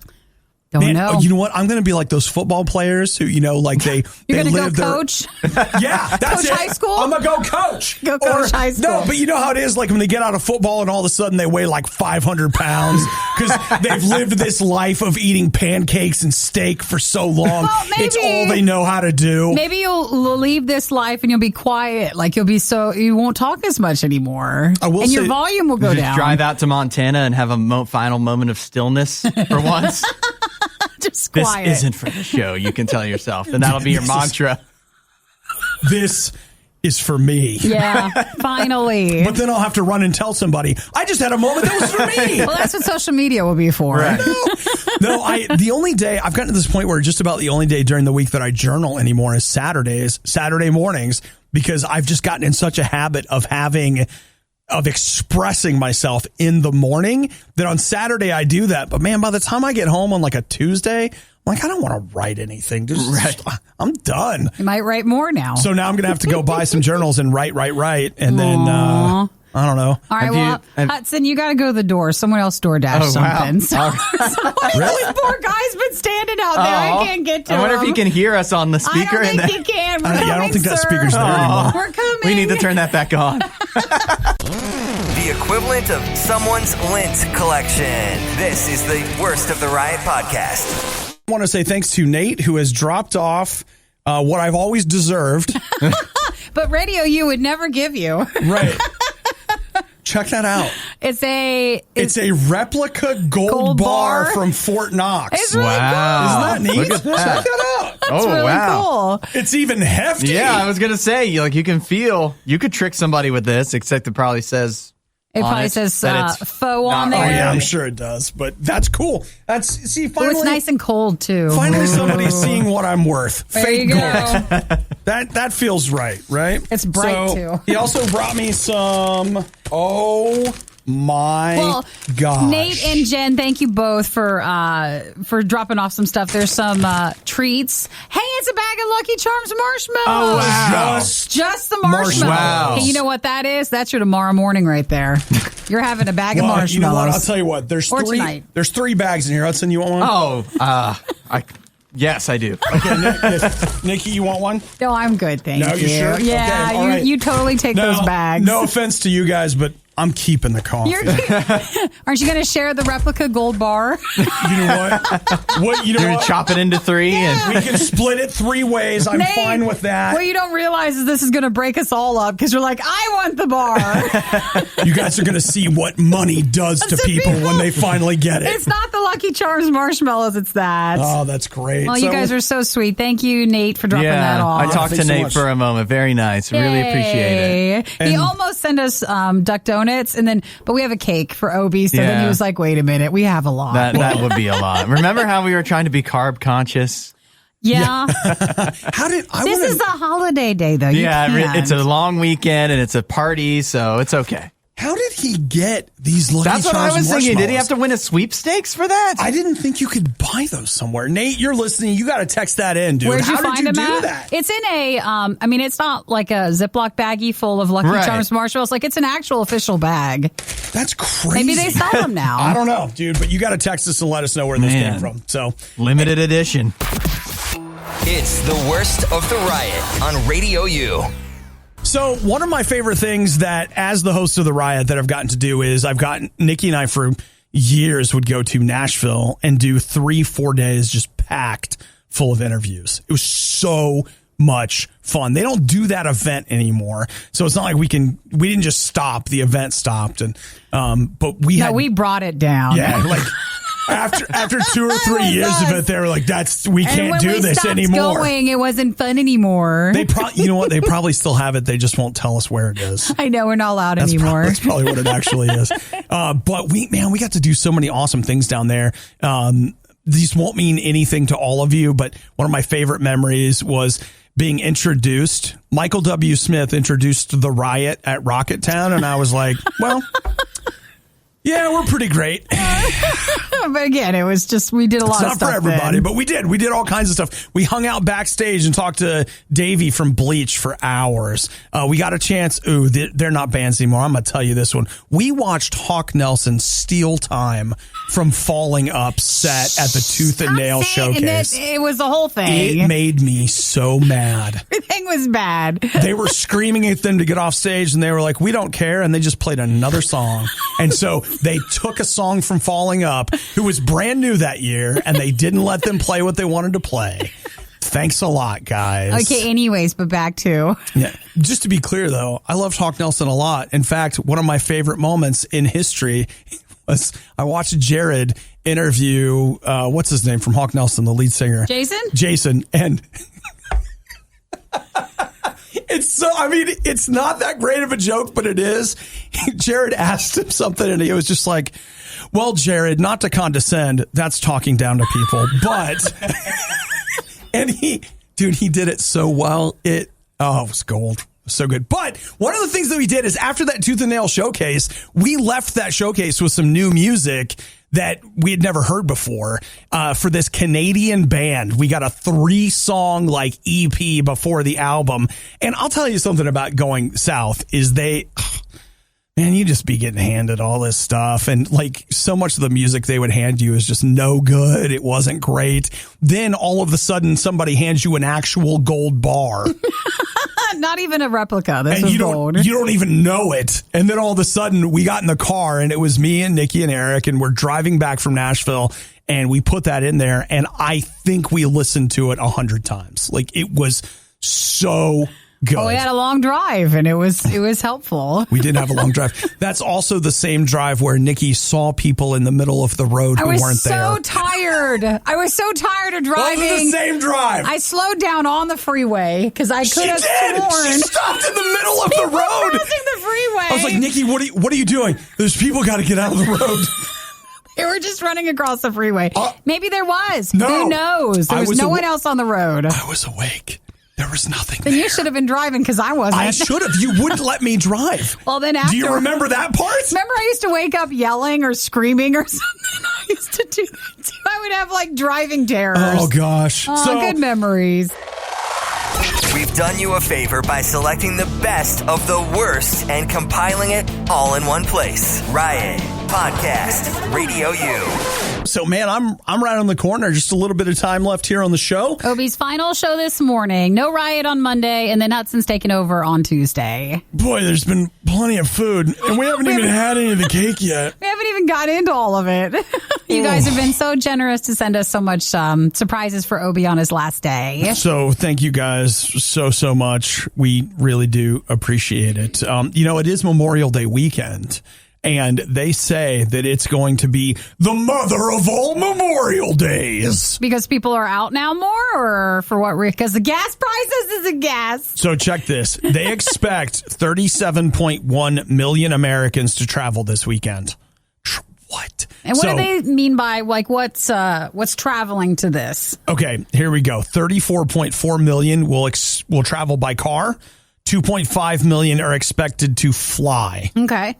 S2: Don't know.
S1: You know what? I'm going to be like those football players who, like they
S2: You're
S1: they
S2: going to
S1: live
S2: go coach?
S1: Yeah, that's
S2: coach
S1: it.
S2: high school?
S1: I'm going to go coach.
S2: Go coach high school.
S1: No, but you know how it is, like when they get out of football and all of a sudden they weigh like 500 pounds because they've lived this life of eating pancakes and steak for so long.
S2: Well,
S1: it's all they know how to do.
S2: Maybe you'll leave this life and you'll be quiet. Like you won't talk as much anymore. And your volume will go down.
S4: Just drive out to Montana and have a final moment of stillness for once.
S2: Just quiet.
S4: This isn't for the show, you can tell yourself. And that'll be your mantra.
S1: This is for me.
S2: Yeah, finally.
S1: But then I'll have to run and tell somebody, I just had a moment that was for me.
S2: Well, that's what social media will be for.
S4: Right.
S1: No, the only day, I've gotten to this point where just about the only day during the week that I journal anymore is Saturday mornings, because I've just gotten in such a habit of expressing myself in the morning that on Saturday I do that. But man, by the time I get home on like a Tuesday, I'm like, I don't want to write anything. I'm done.
S2: You might write more now.
S1: So now I'm going to have to go buy some journals and write. And then, I don't know.
S2: All right, Hudson, you got to go to the door. Someone else DoorDash something. This poor guy's been standing out there. I can't get to him.
S4: I wonder if he can hear us on the speaker.
S2: I don't think he can.
S1: I don't think that speaker's there anymore.
S2: We're coming.
S4: We need to turn that back on.
S3: The equivalent of someone's lint collection. This is the worst of the Riot podcast.
S1: I want to say thanks to Nate, who has dropped off what I've always deserved.
S2: But RadioU would never give you.
S1: Right. Check that out.
S2: It's a
S1: replica gold bar from Fort Knox.
S2: It's really
S4: Wow.
S1: Isn't that neat?
S4: Look at that.
S1: Check that out.
S2: It's really cool.
S1: It's even hefty.
S4: Yeah, I was gonna say, you can feel you could trick somebody with this, except it probably says
S2: It probably says
S4: that it's
S2: faux on
S1: Oh
S2: there.
S1: yeah, I'm sure it does. But that's cool. Finally,
S2: It's nice and cold too.
S1: finally somebody's seeing what I'm worth.
S2: There
S1: Fake
S2: you
S1: gold.
S2: go.
S1: That feels right?
S2: It's bright, too.
S1: He also brought me some. Oh my gosh!
S2: Nate and Jen, thank you both for dropping off some stuff. There's some treats. Hey, it's a bag of Lucky Charms marshmallows.
S1: Oh, wow.
S2: Just the marshmallows.
S1: Wow.
S2: Hey, you know what that is? That's your tomorrow morning right there. You're having a bag of marshmallows.
S1: You know what? I'll tell you what. There's
S2: Or
S1: three.
S2: tonight.
S1: There's 3 bags in here. Hudson, you want one?
S4: Yes, I do.
S1: Okay, Nikki, you want one?
S2: No, I'm good, thank you.
S1: No, you sure?
S2: Yeah,
S1: Okay, all right.
S2: you totally take those bags.
S1: No offense to you guys, but I'm keeping the coffee.
S2: Aren't you going to share the replica gold bar?
S1: You know what?
S4: You're gonna chop it into 3 and
S1: we can split it 3 ways. I'm
S2: Nate,
S1: fine with that.
S2: What you don't realize is this is going to break us all up because you're like, I want the bar.
S1: You guys are going to see what money does to people when they finally get it.
S2: It's not the Lucky Charms marshmallows, it's that.
S1: Oh, that's great.
S2: Well, you guys are so sweet. Thank you, Nate, for dropping that off.
S4: I talked to
S1: Thanks so
S4: Nate
S1: much.
S4: for a moment. Very nice. Really appreciate it.
S2: He almost sent us duck donuts, but we have a cake for Obi. So then
S4: Yeah.
S2: he was like, "Wait a minute, we have a lot."
S4: That would be a lot. Remember how we were trying to be carb conscious?
S2: Yeah.
S1: This
S2: is a holiday day, though. You can't.
S4: It's a long weekend and it's a party, so it's okay.
S1: How did he get these Lucky
S4: That's what I
S1: Charms
S4: was thinking. Did he have
S1: marshmallows?
S4: to win a sweepstakes for that?
S1: I didn't think you could buy those somewhere. Nate, you're listening. You got to text that in, dude.
S2: Where'd you
S1: How
S2: find
S1: did you
S2: them
S1: do
S2: at?
S1: that?
S2: It's in a, it's not like a Ziploc baggie full of Lucky
S4: Right.
S2: Charms marshmallows. Like, it's an actual official bag.
S1: That's crazy.
S2: Maybe they sell them now.
S1: I don't know, dude, but you got to text us and let us know where this
S4: Man.
S1: came from. So
S4: Limited edition.
S3: It's the worst of the riot on RadioU.
S1: So one of my favorite things that, as the host of the Riot, that I've gotten to do is Nikki and I for years would go to Nashville and do 3-4 days just packed full of interviews. It was so much fun. They don't do that event anymore, so it's not like we didn't just stop. The event stopped, and but we
S2: brought it down.
S1: Yeah, like. After 2 or 3 years of it, they were like, we can't do this anymore.
S2: Going, it wasn't fun anymore.
S1: They you know what? They probably still have it. They just won't tell us where it is.
S2: I know, we're not allowed anymore.
S1: That's probably what it actually is. But we got to do so many awesome things down there. These won't mean anything to all of you, but one of my favorite memories was being introduced. Michael W. Smith introduced the Riot at Rocketown, and I was like, well, yeah, we're pretty great.
S2: But again, it was just, we did a lot of stuff.
S1: It's not for everybody, but we did all kinds of stuff. We hung out backstage and talked to Davey from Bleach for hours. We got a chance. Ooh, they're not bands anymore. I'm going to tell you this one. We watched Hawk Nelson steal time from Falling Up set at the Tooth and Nail showcase.
S2: It was the whole thing.
S1: It made me so mad.
S2: Everything was bad.
S1: They were screaming at them to get off stage, and they were like, we don't care. And they just played another song. And so they took a song from Falling Up, who was brand new that year, and they didn't let them play what they wanted to play. Thanks a lot, guys.
S2: Okay, anyways, but back to.
S1: Yeah. Just to be clear, though, I loved Hawk Nelson a lot. In fact, one of my favorite moments in history was I watched Jared interview, what's his name from Hawk Nelson, the lead singer? Jason. And it's not that great of a joke, but it is. Jared asked him something, and he was just like, well, Jared, not to condescend, that's talking down to people, but, and he did it so well. It was gold. So good. But one of the things that we did is after that Tooth and Nail showcase, we left that showcase with some new music that we had never heard before for this Canadian band. We got a 3-song like EP before the album. And I'll tell you something about going south is man, you just be getting handed all this stuff. And like so much of the music they would hand you is just no good. It wasn't great. Then all of a sudden somebody hands you an actual gold bar.
S2: Not even a replica. This was gold.
S1: You don't even know it. And then all of a sudden we got in the car and it was me and Nikki and Eric and we're driving back from Nashville and we put that in there, and I think we listened to it 100 times. Like, it was so good.
S2: Oh, we had a long drive, and it was helpful.
S1: We did have a long drive. That's also the same drive where Nikki saw people in the middle of the road who weren't there.
S2: I was so tired. I was so tired of driving.
S1: That was the same drive.
S2: I slowed down on the freeway because I could have sworn.
S1: She stopped in the middle of the road.
S2: Crossing the freeway.
S1: I was like, Nikki, what are you doing? There's people got to get out of the road.
S2: They were just running across the freeway. Maybe there was.
S1: No.
S2: Who knows? There was no one else on the road.
S1: I was awake. There was nothing
S2: Then
S1: there.
S2: you should have been driving because I wasn't.
S1: I should have. You wouldn't let me drive.
S2: Well, then after.
S1: Do you remember that part?
S2: Remember I used to wake up yelling or screaming or something? I used to do that too. I would have like driving terrors.
S1: Oh, gosh.
S2: Oh, good memories.
S3: We've done you a favor by selecting the best of the worst and compiling it all in one place. Riot Podcast Radio U.
S1: So, man, I'm right on the corner. Just a little bit of time left here on the show.
S2: Obi's final show this morning. No Riot on Monday, and then Hudson's taking over on Tuesday.
S1: Boy, there's been plenty of food, and we haven't even had any of the cake yet.
S2: We haven't even got into all of it. You guys have been so generous to send us so much surprises for Obi on his last day.
S1: So thank you guys so much. We really do appreciate it. It is Memorial Day weekend, and they say that it's going to be the mother of all Memorial Days.
S2: Because people are out now more, or for what reason? Because the gas prices isn't gas.
S1: So check this. They expect 37.1 million Americans to travel this weekend. What?
S2: And what do they mean by, like, what's traveling to this?
S1: Okay, here we go. 34.4 million will travel by car. 2.5 million are expected to fly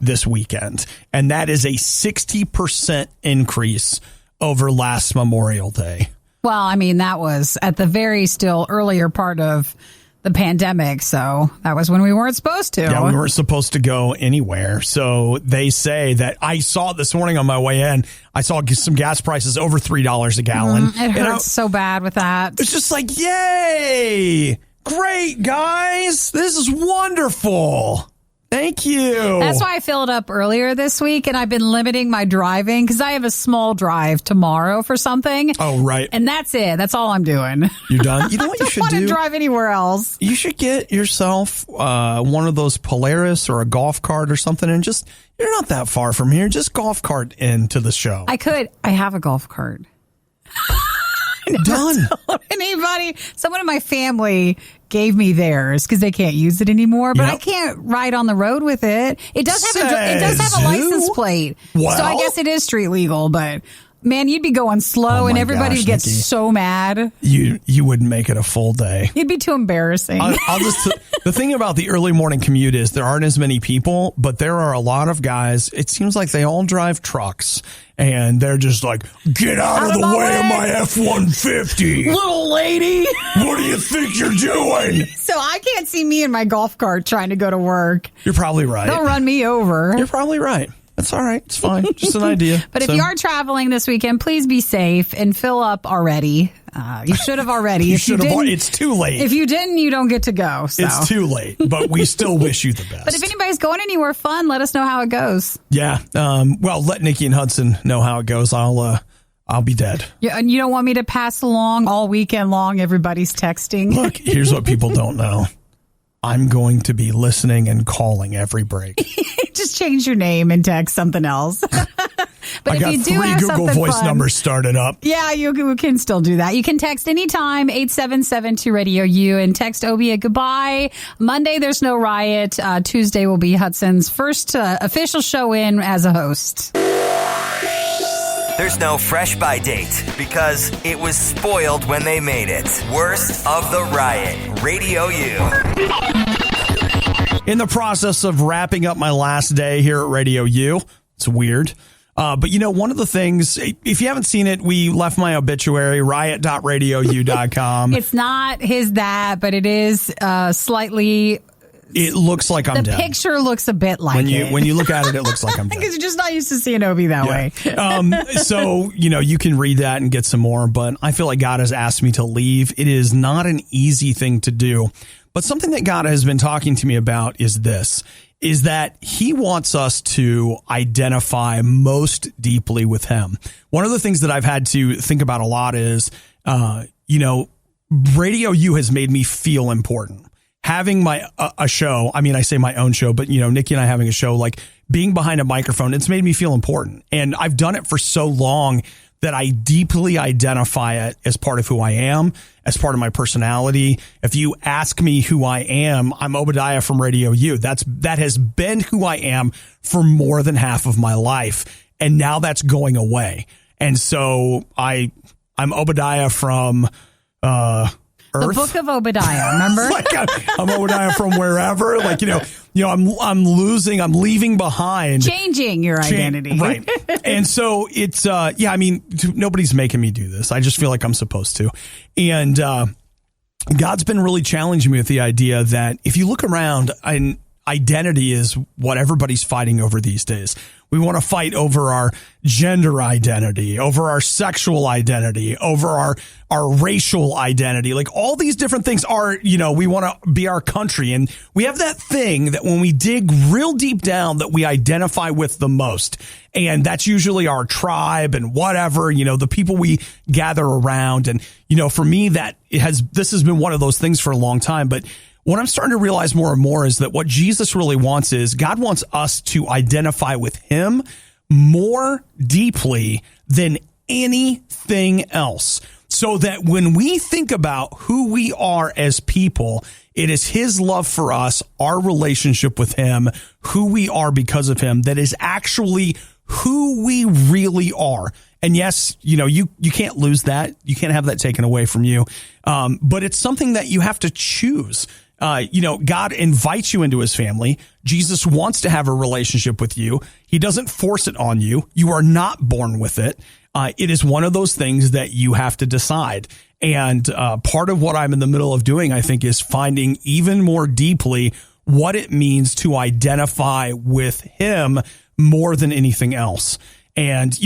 S1: this weekend. And that is a 60% increase over last Memorial Day.
S2: Well, I mean, that was at the very still earlier part of the pandemic. So that was when we weren't supposed to.
S1: Yeah, we weren't supposed to go anywhere. So they say that I saw it this morning on my way in. I saw some gas prices over $3 a gallon.
S2: It hurts so bad with that.
S1: It's just like, yay. Great, guys. This is wonderful. Thank you.
S2: That's why I filled up earlier this week, and I've been limiting my driving because I have a small drive tomorrow for something.
S1: Oh, right.
S2: And that's it. That's all I'm doing.
S1: You're done? You know what you should do?
S2: I don't want to drive anywhere else.
S1: You should get yourself one of those Polaris or a golf cart or something, and you're not that far from here. Just golf cart into the show.
S2: I could. I have a golf cart.
S1: Done.
S2: Anybody, someone in my family gave me theirs because they can't use it anymore, but I can't ride on the road with it. It does have a license plate.
S1: Well,
S2: so I guess it is street legal, but man, you'd be going slow and everybody would get so mad.
S1: You wouldn't make it a full day.
S2: It'd be too embarrassing.
S1: The thing about the early morning commute is there aren't as many people, but there are a lot of guys. It seems like they all drive trucks. And they're just like, get out of the way of my F-150.
S2: Little lady.
S1: What do you think you're doing?
S2: So I can't see me in my golf cart trying to go to work.
S1: You're probably right.
S2: They'll run me over.
S1: You're probably right. That's all right. It's fine. Just an idea.
S2: But if you are traveling this weekend, please be safe and fill up already. You should have already.
S1: It's too late.
S2: If you didn't, you don't get to go. So.
S1: It's too late, but we still wish you the best.
S2: But if anybody's going anywhere fun, let us know how it goes.
S1: Yeah. Well, let Nikki and Hudson know how it goes. I'll be dead.
S2: Yeah, and you don't want me to pass along all weekend long everybody's texting?
S1: Look, here's what people don't know. I'm going to be listening and calling every break.
S2: Just change your name and text something else. But
S1: I got
S2: if you do
S1: 3
S2: have
S1: Google Voice
S2: fun,
S1: numbers started up.
S2: Yeah, you can still do that. You can text anytime, 877-2-RADIO-U, and text Obi a goodbye. Monday, there's no Riot. Tuesday will be Hudson's first official show in as a host.
S3: There's no fresh by date because it was spoiled when they made it. Worst of the Riot. Radio U.
S1: In the process of wrapping up my last day here at Radio U. It's weird. But, one of the things, if you haven't seen it, we left my obituary, riot.radiou.com.
S2: It's not that, but it is slightly...
S1: It looks like I'm dead.
S2: The picture looks a bit like it.
S1: When you look at it, it looks like I'm dead.
S2: Because you're just not used to seeing Obi that way.
S1: So, you can read that and get some more, but I feel like God has asked me to leave. It is not an easy thing to do. But something that God has been talking to me about is that he wants us to identify most deeply with him. One of the things that I've had to think about a lot is, RadioU has made me feel important. Having a show, I mean, I say my own show, but, Nikki and I having a show, like being behind a microphone, it's made me feel important. And I've done it for so long that I deeply identify it as part of who I am, as part of my personality. If you ask me who I am, I'm Obadiah from RadioU. That has been who I am for more than half of my life. And now that's going away. And so I'm Obadiah from Earth.
S2: The book of Obadiah, remember?
S1: Like I'm Obadiah from wherever. Like, I'm leaving behind.
S2: Changing your identity.
S1: Right. And so it's, nobody's making me do this. I just feel like I'm supposed to. And God's been really challenging me with the idea that if you look around, identity is what everybody's fighting over these days. We want to fight over our gender identity, over our sexual identity, over our racial identity. Like all these different things are, we want to be our country. And we have that thing that when we dig real deep down that we identify with the most. And that's usually our tribe and whatever, the people we gather around. And, for me, this has been one of those things for a long time. But what I'm starting to realize more and more is that what Jesus really wants is God wants us to identify with him more deeply than anything else. So that when we think about who we are as people, it is his love for us, our relationship with him, who we are because of him, that is actually who we really are. And yes, you can't lose that. You can't have that taken away from you. But it's something that you have to choose. God invites you into his family. Jesus wants to have a relationship with you. He doesn't force it on you. You are not born with it. It is one of those things that you have to decide. And part of what I'm in the middle of doing, I think, is finding even more deeply what it means to identify with him more than anything else. And,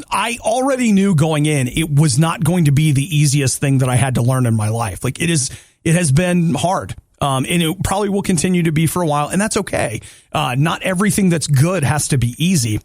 S1: I already knew going in, it was not going to be the easiest thing that I had to learn in my life. Like it has been hard. And it probably will continue to be for a while, and that's okay. Not everything that's good has to be easy,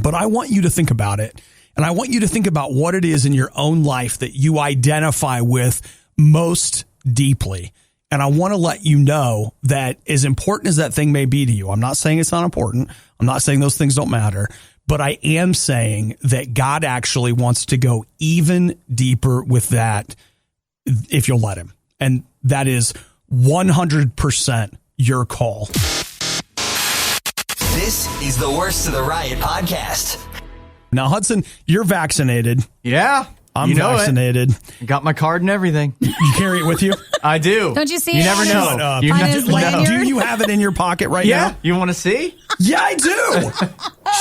S1: but I want you to think about it, and I want you to think about what it is in your own life that you identify with most deeply. And I want to let you know that as important as that thing may be to you, I'm not saying it's not important. I'm not saying those things don't matter, but I am saying that God actually wants to go even deeper with that if you'll let him. And that is 100% your call.
S3: This is the Worst of the Riot podcast.
S1: Now, Hudson, you're vaccinated.
S4: Yeah.
S1: I'm vaccinated.
S4: Got my card and everything.
S1: You carry it with you?
S4: I do.
S2: Don't you see
S4: You
S2: it
S4: never
S2: on
S4: know.
S2: his-
S4: You
S2: on
S4: never
S2: his
S4: know.
S2: lanyard?
S1: Do you have it in your pocket right
S4: Yeah.
S1: now?
S4: You want to see?
S1: Yeah, I do.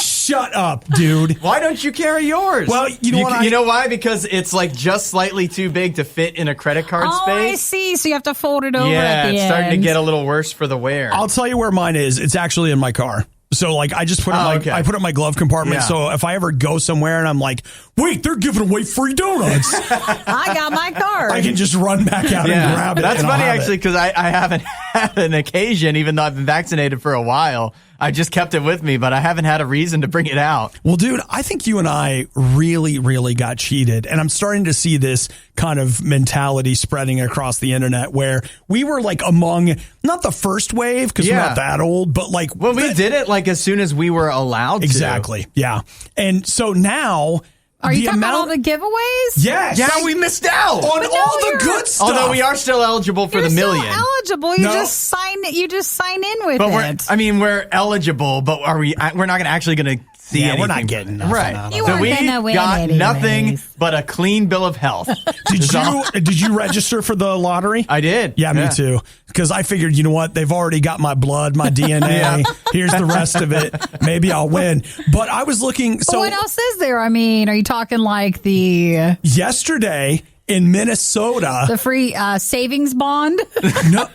S1: Shut up, dude.
S4: Why don't you carry yours?
S1: Well, you know
S4: why? Because it's like just slightly too big to fit in a credit card
S2: Oh, I
S4: space.
S2: see. So you have to fold it over
S4: Yeah,
S2: at the
S4: it's
S2: end.
S4: starting to get a little worse for the wear.
S1: I'll tell you where mine is. It's actually in my car. So like I just put it I put it in my glove compartment.
S4: Yeah.
S1: So if I ever go somewhere and I'm like, wait, they're giving away free donuts,
S2: I got my card.
S1: I can just run back out and grab it.
S4: That's
S1: and
S4: funny
S1: I'll have
S4: actually,
S1: it.
S4: because I haven't had an occasion, even though I've been vaccinated for a while. I just kept it with me, but I haven't had a reason to bring it out.
S1: Well, dude, I think you and I really, really got cheated. And I'm starting to see this kind of mentality spreading across the internet where we were like among, not the first wave, because we're not that old, but like.
S4: Well, we did it like as soon as we were allowed to.
S1: Exactly. Yeah. And so now.
S2: Are you talking about all the giveaways?
S1: Yes.
S4: Yeah, we missed out
S1: on all the good stuff.
S4: Although we are still eligible for the million.
S2: Still eligible. You just sign in with it.
S4: We're eligible, but we're not actually going to see anything.
S1: We're not getting nothing.
S4: Right.
S2: You
S4: So
S2: weren't
S4: we
S2: gonna win
S4: got
S2: anyways.
S4: nothing but a clean bill of health.
S1: Did you register for the lottery?
S4: I did.
S1: Yeah, me too. Because I figured, you know what? They've already got my blood, my DNA. Here's the rest of it. Maybe I'll win. But I was looking. So
S2: but what else is there? I mean, are you talking like the
S1: yesterday in Minnesota,
S2: free savings bond?
S1: No,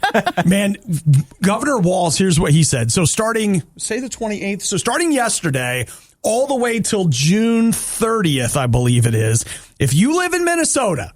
S1: man, Governor Walz, here's what he said. So starting, say the 28th. So starting yesterday, all the way till June 30th, I believe it is. If you live in Minnesota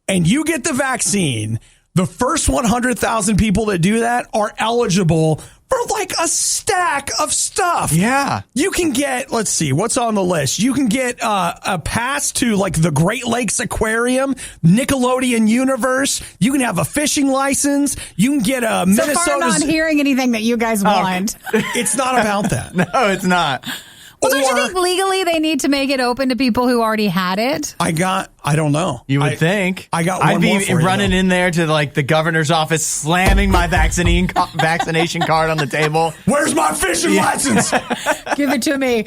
S1: and you get the vaccine, The first 100,000 people that do that are eligible for like a stack of stuff.
S4: Yeah.
S1: You can get, let's see, what's on the list? You can get a pass to like the Great Lakes Aquarium, Nickelodeon Universe. You can have a fishing license. You can get a Minnesota.
S2: So far, not hearing anything that you guys want.
S1: It's not about that.
S4: No, it's not.
S2: Well, don't you think legally they need to make it open to people who already had it?
S1: I don't know.
S4: You would think.
S1: I got
S4: I'd
S1: one
S4: be
S1: more for you,
S4: running
S1: though.
S4: in there to like the governor's office, slamming my vaccination card on the table.
S1: Where's my fishing license?
S2: Give it to me.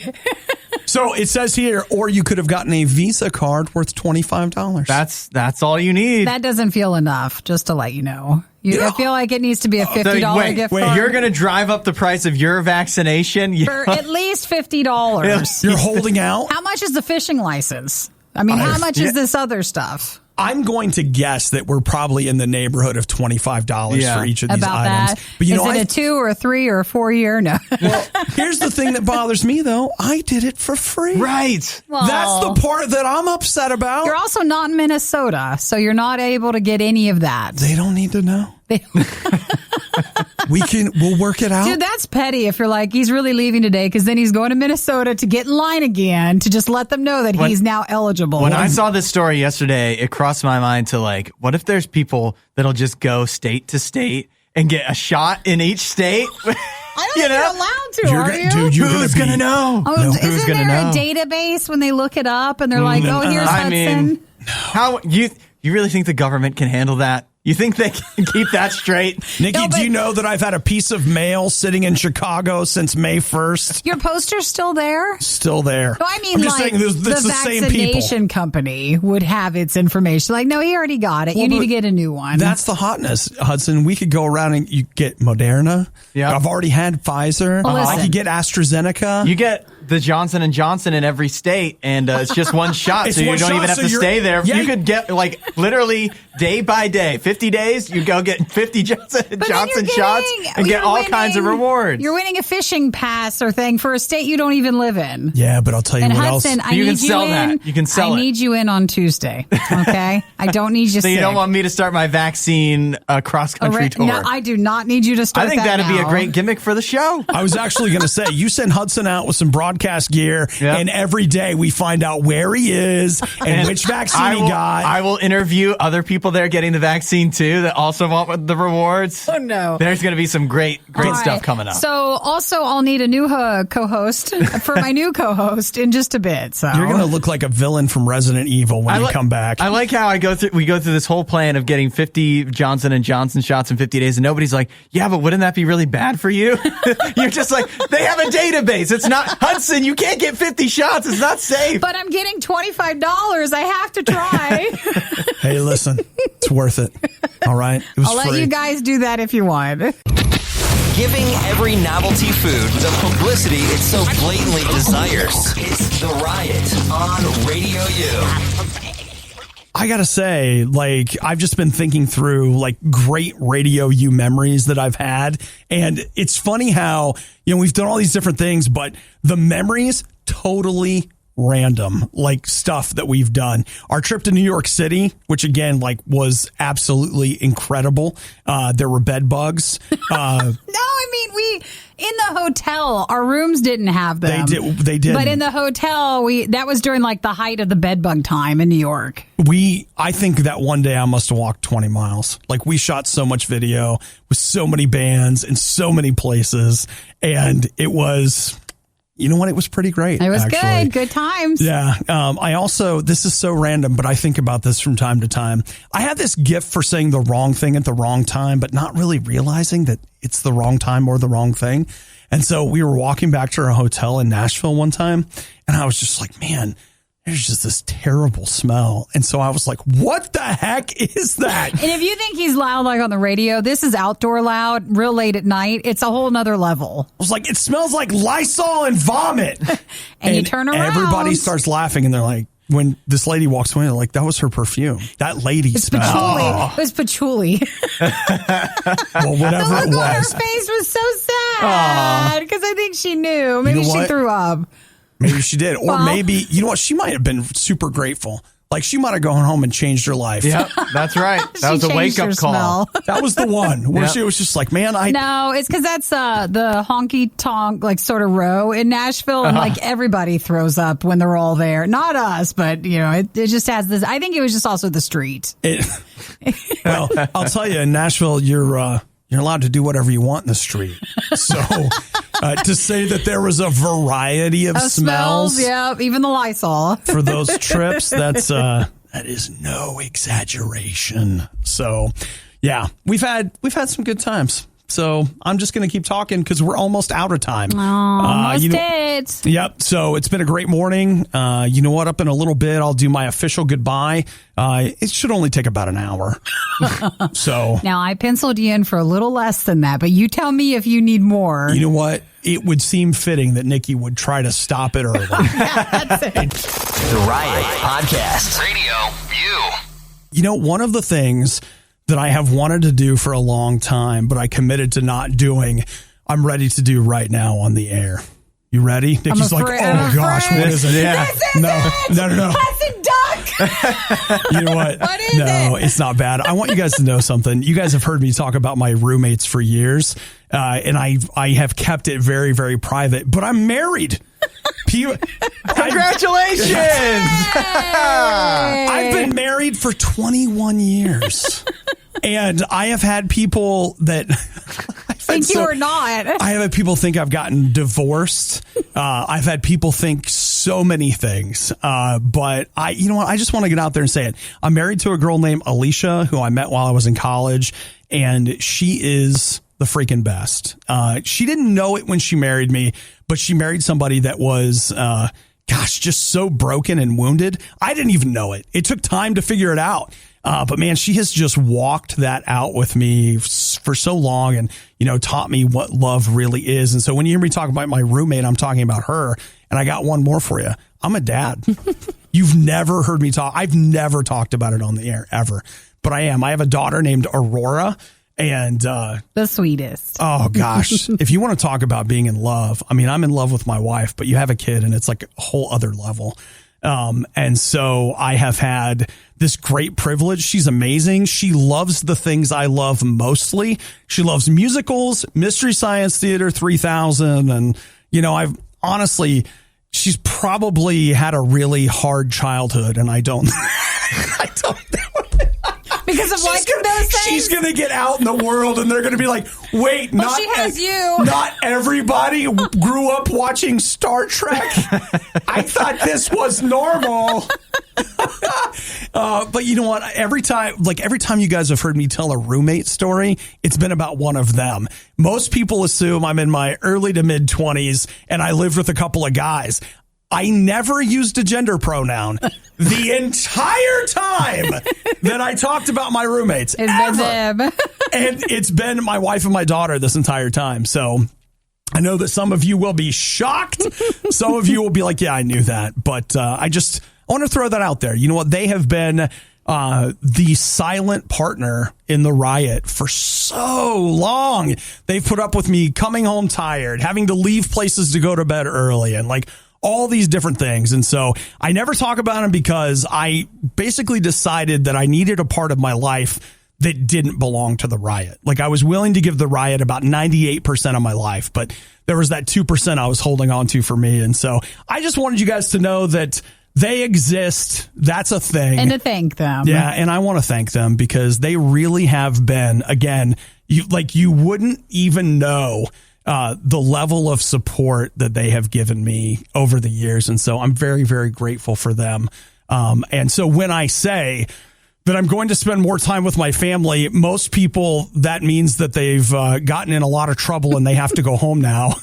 S1: So it says here, or you could have gotten a Visa card worth $25.
S4: That's all you need.
S2: That doesn't feel enough, just to let you know. I feel like it needs to be a $50 gift card.
S4: You're going to drive up the price of your vaccination?
S2: For at least $50.
S1: You're holding out?
S2: How much is the fishing license? I mean, how much is this other stuff?
S1: I'm going to guess that we're probably in the neighborhood of $25 for each of these
S2: About
S1: items.
S2: that.
S1: But
S2: is it a 2 or a 3 or a 4 year? No.
S1: Well, here's the thing that bothers me, though. I did it for free.
S4: Right.
S2: Well,
S1: that's the part that I'm upset about.
S2: You're also not in Minnesota, so you're not able to get any of that.
S1: They don't need to know. We'll work it out.
S2: Dude, that's petty if you're like, he's really leaving today because then he's going to Minnesota to get in line again to just let them know that he's now eligible.
S4: When I saw this story yesterday, it crossed my mind to like, what if there's people that'll just go state to state and get a shot in each state?
S2: I don't think you're allowed to, are you?
S1: Dude,
S4: who's going to know?
S2: Oh,
S1: No.
S2: isn't
S4: Who's gonna
S2: there
S4: know?
S2: a database when they look it up and they're like, oh, here's
S4: I
S2: Hudson?
S4: mean, how you really think the government can handle that? You think they can keep that straight?
S1: Nikki, do you know that I've had a piece of mail sitting in Chicago since May 1st?
S2: Your poster's still there?
S1: Still there.
S2: No, I mean,
S1: I'm just
S2: like,
S1: saying, it's
S2: the
S1: same
S2: vaccination
S1: people.
S2: company would have its information. Like, no, he already got it.
S1: Well,
S2: you need
S1: but
S2: to get a new one.
S1: That's the hotness, Hudson. We could go around and you get Moderna.
S4: Yeah.
S1: I've already had Pfizer.
S2: Well,
S1: I
S2: listen.
S1: could get AstraZeneca.
S4: You get the Johnson & Johnson in every state, and it's just one shot,
S1: It's
S4: so you
S1: one
S4: don't
S1: shot,
S4: even have
S1: so
S4: to
S1: you're-
S4: stay there.
S1: Yeah.
S4: You could get, like, literally day by day, 50 days, you go get 50 Johnson &
S2: But then
S4: Johnson
S2: you're
S4: shots and get
S2: you're
S4: all kinds of rewards.
S2: You're winning a fishing pass or thing for a state you don't even live in.
S1: Yeah, but I'll tell you
S2: And
S1: what
S2: Hudson,
S1: else.
S2: I
S4: You
S2: need
S4: can sell
S2: you
S4: that.
S2: in.
S4: You can sell
S2: I
S4: it.
S2: need you in on Tuesday. Okay, I don't need you.
S4: So you
S2: sick.
S4: don't want me to start my vaccine cross-country tour?
S2: No, I do not need you to start.
S4: I think
S2: that
S4: that'd be a
S2: now.
S4: great gimmick for the show.
S1: I was actually going to say, you send Hudson out with some broadcast gear,
S4: Yep.
S1: and every day we find out where he is and which vaccine he got.
S4: I will interview other people there getting the vaccine too that also want the rewards.
S2: Oh no.
S4: There's going to be some great
S2: All
S4: stuff
S2: right.
S4: coming up.
S2: So also, I'll need a new co-host for my new co-host in just a bit. So
S1: You're going to look like a villain from Resident Evil when you come back.
S4: I like how we go through this whole plan of getting 50 Johnson & Johnson shots in 50 days, and nobody's like, yeah, but wouldn't that be really bad for you? You're just like, they have a database. It's not Hudson. You can't get 50 shots. It's not safe.
S2: But I'm getting $25. I have to try.
S1: Hey, listen, it's worth it. All right? It was
S2: I'll
S1: free.
S2: let you guys do that if you want.
S3: Giving every novelty food the publicity it so blatantly desires. It's The Riot on Radio U.
S1: I gotta say, like, I've just been thinking through like great Radio U memories that I've had. And it's funny how, we've done all these different things, but the memories totally random, like stuff that we've done. Our trip to New York City, which again, like, was absolutely incredible. There were bed bugs.
S2: No, I mean, we in the hotel, our rooms didn't have them.
S1: They did.
S2: But in the hotel, that was during like the height of the bed bug time in New York.
S1: I think that one day I must have walked 20 miles. Like, we shot so much video with so many bands in so many places. And it was, you know what? It was pretty great.
S2: It was
S1: actually.
S2: good times.
S1: Yeah. I also, this is so random, but I think about this from time to time. I have this gift for saying the wrong thing at the wrong time, but not really realizing that it's the wrong time or the wrong thing. And so we were walking back to our hotel in Nashville one time, and I was just like, man, there's just this terrible smell. And so I was like, what the heck is that?
S2: And if you think he's loud like on the radio, this is outdoor loud, real late at night. It's a whole nother level.
S1: I was like, it smells like Lysol and vomit.
S2: And you turn around.
S1: Everybody starts laughing, and they're like, when this lady walks away, they're like, that was her perfume. That lady
S2: It's
S1: smell.
S2: patchouli.
S1: Oh.
S2: It was patchouli.
S1: Well, whatever
S2: The
S1: it
S2: look on her
S1: was.
S2: face was so sad because I think she knew. Maybe
S1: know
S2: she
S1: what?
S2: threw up.
S1: Maybe she did. Or
S2: Well-
S1: maybe, you know what? She might have been super grateful. Like she might have gone home and changed her life.
S4: Yep, that's right. That was a wake-up call.
S1: That was the one where she was just like, man,
S2: No, it's because that's the honky tonk, like sort of row in Nashville. And like everybody throws up when they're all there. Not us, but it just has this. I think it was just also the street.
S1: Well, I'll tell you, in Nashville, you're allowed to do whatever you want in the street. So to say that there was a variety of smells.
S2: Yeah, even the Lysol.
S1: For those trips, that is no exaggeration. So, yeah, we've had some good times. So I'm just going to keep talking because we're almost out of time.
S2: Almost it.
S1: Yep. So it's been a great morning. You know what? Up in a little bit, I'll do my official goodbye. It should only take about an hour. So
S2: now I penciled you in for a little less than that, but you tell me if you need more.
S1: You know what? It would seem fitting that Nikki would try to stop it early.
S2: That's it.
S3: The Riot Podcast. RadioU.
S1: One of the things that I have wanted to do for a long time, but I committed to not doing, I'm ready to do right now on the air. You ready? Nikki's like, oh gosh, what is it? Yeah. No.
S2: Hudson Duck.
S1: You know what?
S2: What is it?
S1: No, it's not bad. I want you guys to know something. You guys have heard me talk about my roommates for years, and I have kept it very, very private, but I'm married.
S4: Congratulations!
S1: I've been married for 21 years. And I have had people that
S2: think you are not.
S1: I have had people think I've gotten divorced. I've had people think so many things. But you know what? I just want to get out there and say it. I'm married to a girl named Alicia, who I met while I was in college, and she is the freaking best. She didn't know it when she married me, but she married somebody that was, just so broken and wounded. I didn't even know it. It took time to figure it out. But man, she has just walked that out with me for so long and, taught me what love really is. And so when you hear me talk about my roommate, I'm talking about her. And I got one more for you. I'm a dad. You've never heard me talk. I've never talked about it on the air ever, but I am. I have a daughter named Aurora. And
S2: the sweetest.
S1: Oh, gosh. If you want to talk about being in love, I mean, I'm in love with my wife, but you have a kid and it's like a whole other level. And so I have had this great privilege. She's amazing. She loves the things I love mostly. She loves musicals, Mystery Science Theater 3000. And, I've honestly, she's probably had a really hard childhood and I don't know.
S2: Because of liking those things?
S1: She's going to get out in the world and they're going to be like, wait,
S2: she has you.
S1: Not everybody grew up watching Star Trek. I thought this was normal. But you know what? Every time you guys have heard me tell a roommate story, it's been about one of them. Most people assume I'm in my early to mid 20s and I lived with a couple of guys. I never used a gender pronoun the entire time that I talked about my roommates.
S2: It's been them.
S1: And it's been my wife and my daughter this entire time. So I know that some of you will be shocked. Some of you will be like, yeah, I knew that. But I want to throw that out there. You know what? They have been the silent partner in the riot for so long. They've put up with me coming home tired, having to leave places to go to bed early, and all these different things. And so I never talk about them because I basically decided that I needed a part of my life that didn't belong to the riot. I was willing to give the riot about 98% of my life, but there was that 2% I was holding on to for me. And so I just wanted you guys to know that they exist. That's a thing.
S2: And to thank them.
S1: Yeah. And I want to thank them because they really have been, again, you wouldn't even know the level of support that they have given me over the years. And so I'm very, very grateful for them. And so when I say that I'm going to spend more time with my family, most people, that means that they've gotten in a lot of trouble and they have to go home now.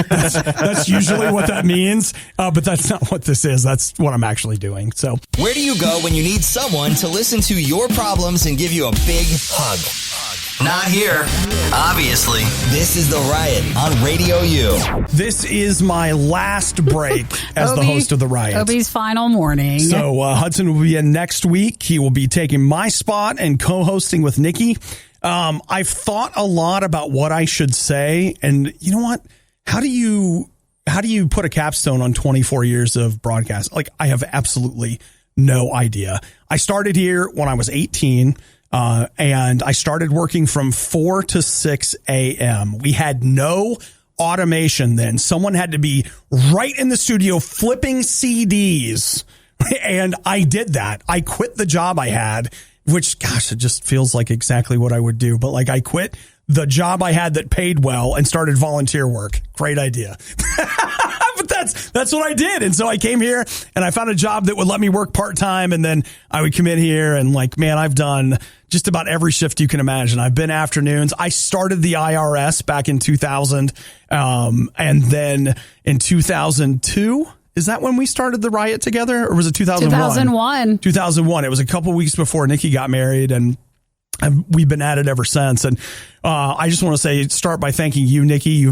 S1: That's usually what that means. But that's not what this is. That's what I'm actually doing. So
S3: where do you go when you need someone to listen to your problems and give you a big hug? Not here. Obviously, this is The Riot on RadioU.
S1: This is my last break as the host of The Riot.
S2: Obi's final morning.
S1: So Hudson will be in next week. He will be taking my spot and co-hosting with Nikki. I've thought a lot about what I should say. And you know what? How do you put a capstone on 24 years of broadcast? I have absolutely no idea. I started here when I was 18. And I started working from 4 to 6 a.m. We had no automation then. Someone had to be right in the studio flipping CDs. And I did that. I quit the job I had, which, gosh, it just feels like exactly what I would do. But like, I quit the job I had that paid well and started volunteer work. Great idea. But that's what I did. And so I came here and I found a job that would let me work part-time. And then I would come in here and like, man, I've done just about every shift you can imagine. I've been afternoons. I started the IRS back in 2000. And then in 2002, is that when we started the RIOT together, or was it 2001? 2001. It was a couple weeks before Nikki got married, and we've been at it ever since. And I just want to start by thanking you, Nikki.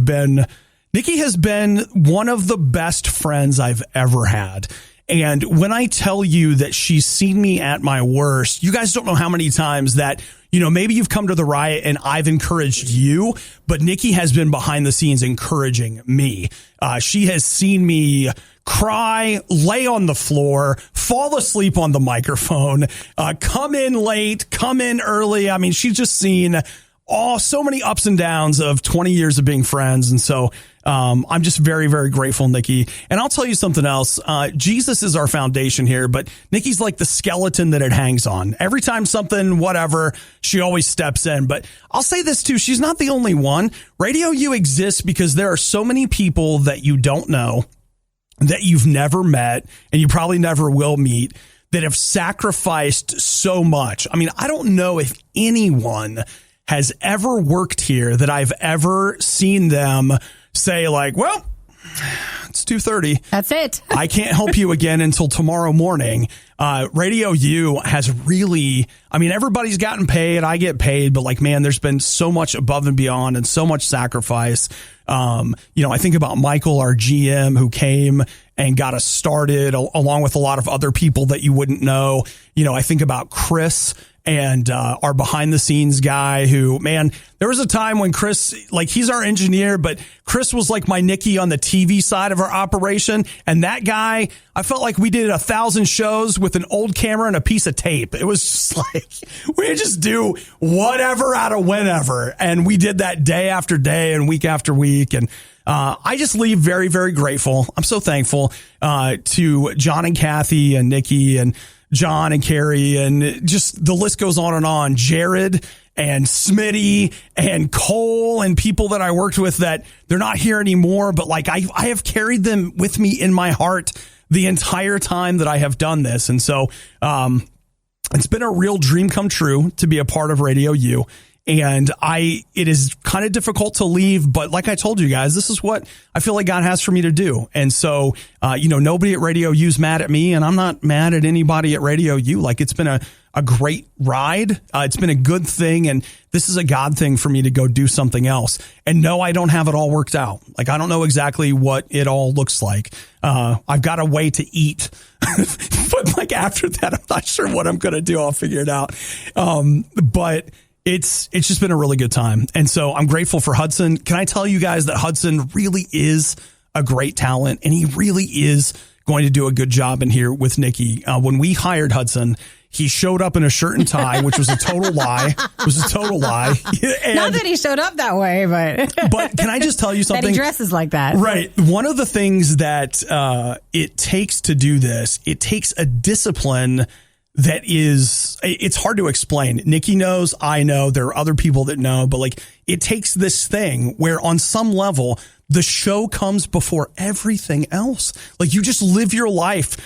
S1: Nikki has been one of the best friends I've ever had. And when I tell you that she's seen me at my worst, you guys don't know how many times that, maybe you've come to the RIOT and I've encouraged you, but Nikki has been behind the scenes encouraging me. She has seen me cry, lay on the floor, fall asleep on the microphone, come in late, come in early. I mean, she's just seen so many ups and downs of 20 years of being friends. And so I'm just very, very grateful, Nikki. And I'll tell you something else. Jesus is our foundation here, but Nikki's like the skeleton that it hangs on. Every time something, whatever, she always steps in. But I'll say this too. She's not the only one. RadioU exists because there are so many people that you don't know, that you've never met, and you probably never will meet, that have sacrificed so much. I mean, I don't know if anyone has ever worked here that I've ever seen them say like, well, it's 2:30.
S2: That's it.
S1: I can't help you again until tomorrow morning. RadioU has really, I mean, everybody's gotten paid. I get paid, but like, man, there's been so much above and beyond and so much sacrifice. I think about Michael, our GM, who came and got us started along with a lot of other people that you wouldn't know. I think about Chris and our behind the scenes guy who, man, there was a time when Chris, like, he's our engineer, but Chris was like my Nikki on the TV side of our operation. And that guy, I felt like we did 1,000 shows with an old camera and a piece of tape. It was just like, we just do whatever out of whenever. And we did that day after day and week after week. And I just leave very, very grateful. I'm so thankful to John and Kathy and Nikki and John and Carrie, and just the list goes on. Jared and Smitty and Cole and people that I worked with that they're not here anymore, but like I have carried them with me in my heart the entire time that I have done this. And so it's been a real dream come true to be a part of RadioU. And it is kind of difficult to leave, but like I told you guys, this is what I feel like God has for me to do. And so, nobody at RadioU's mad at me, and I'm not mad at anybody at RadioU. Like, it's been a great ride. It's been a good thing. And this is a God thing for me to go do something else. And no, I don't have it all worked out. Like, I don't know exactly what it all looks like. I've got a way to eat, but like after that, I'm not sure what I'm going to do. I'll figure it out. But it's just been a really good time. And so I'm grateful for Hudson. Can I tell you guys that Hudson really is a great talent, and he really is going to do a good job in here with Nikki. When we hired Hudson, he showed up in a shirt and tie, which was a total lie. It was a total lie. And,
S2: not that he showed up that way, but
S1: can I just tell you something?
S2: That he dresses like that.
S1: Right. One of the things that it takes to do this, it takes a discipline that it's hard to explain. Nikki knows, I know, there are other people that know, but like, it takes this thing where on some level, the show comes before everything else. Like, you just live your life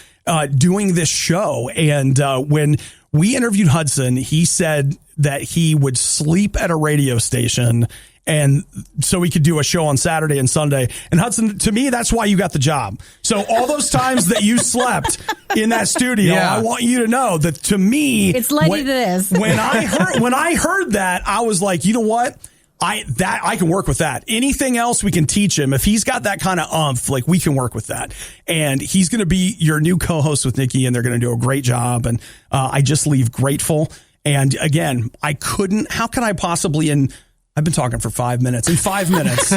S1: doing this show. And when we interviewed Hudson, he said that he would sleep at a radio station and so we could do a show on Saturday and Sunday. And Hudson, to me, that's why you got the job. So all those times that you slept in that studio, I want you to know that to me,
S2: it's led you to this.
S1: When I heard that, I was like, you know what? I can work with that. Anything else we can teach him. If he's got that kind of umph, like, we can work with that. And he's going to be your new co-host with Nikki, and they're going to do a great job. And I just leave grateful. And again, how could I possibly in I've been talking for 5 minutes. In 5 minutes,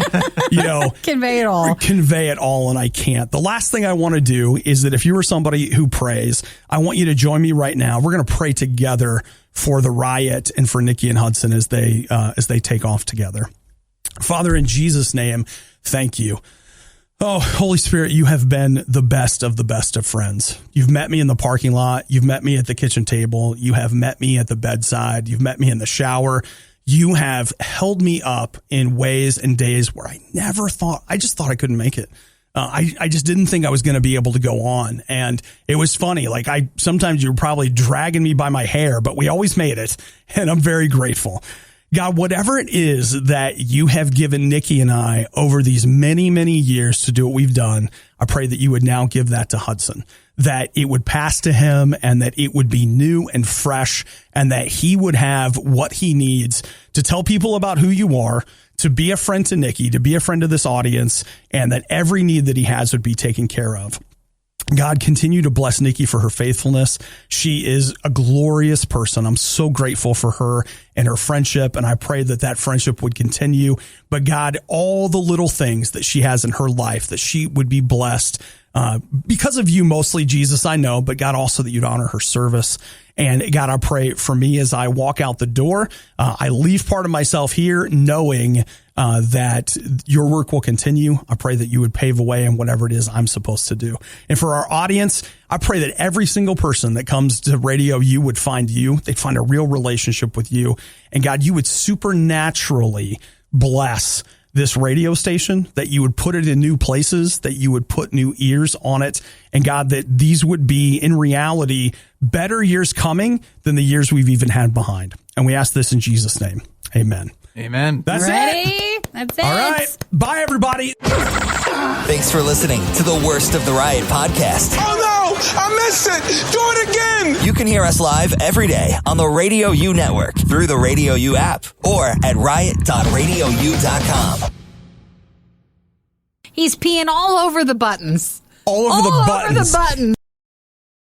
S2: Convey it all.
S1: Convey it all, and I can't. The last thing I want to do is that if you are somebody who prays, I want you to join me right now. We're going to pray together for the RIOT and for Nikki and Hudson as they take off together. Father, in Jesus' name, thank you. Oh, Holy Spirit, you have been the best of friends. You've met me in the parking lot. You've met me at the kitchen table. You have met me at the bedside. You've met me in the shower. You have held me up in ways and days where I just thought I couldn't make it. I just didn't think I was going to be able to go on. And it was funny. Like sometimes you were probably dragging me by my hair, but we always made it. And I'm very grateful. God, whatever it is that you have given Nikki and I over these many, many years to do what we've done, I pray that you would now give that to Hudson, that it would pass to him and that it would be new and fresh and that he would have what he needs to tell people about who you are, to be a friend to Nikki, to be a friend to this audience, and that every need that he has would be taken care of. God, continue to bless Nikki for her faithfulness. She is a glorious person. I'm so grateful for her and her friendship, and I pray that that friendship would continue. But God, all the little things that she has in her life, that she would be blessed because of you, mostly, Jesus, I know, but God, also that you'd honor her service. And God, I pray for me as I walk out the door, I leave part of myself here knowing that your work will continue. I pray that you would pave a way in whatever it is I'm supposed to do. And for our audience, I pray that every single person that comes to RadioU would find you. They'd find a real relationship with you. And God, you would supernaturally bless this radio station, that you would put it in new places, that you would put new ears on it. And God, that these would be in reality better years coming than the years we've even had behind. And we ask this in Jesus' name. Amen.
S4: Amen.
S1: That's
S2: Ready?
S1: it.
S2: That's it.
S1: All right. Bye, everybody.
S3: Thanks for listening to the Worst of the Riot podcast.
S5: Oh no! I missed it! Do it again!
S3: You can hear us live every day on the RadioU network through the RadioU app or at riot.radiou.com.
S2: He's peeing all over the buttons.
S1: All over the buttons.
S2: All over the buttons.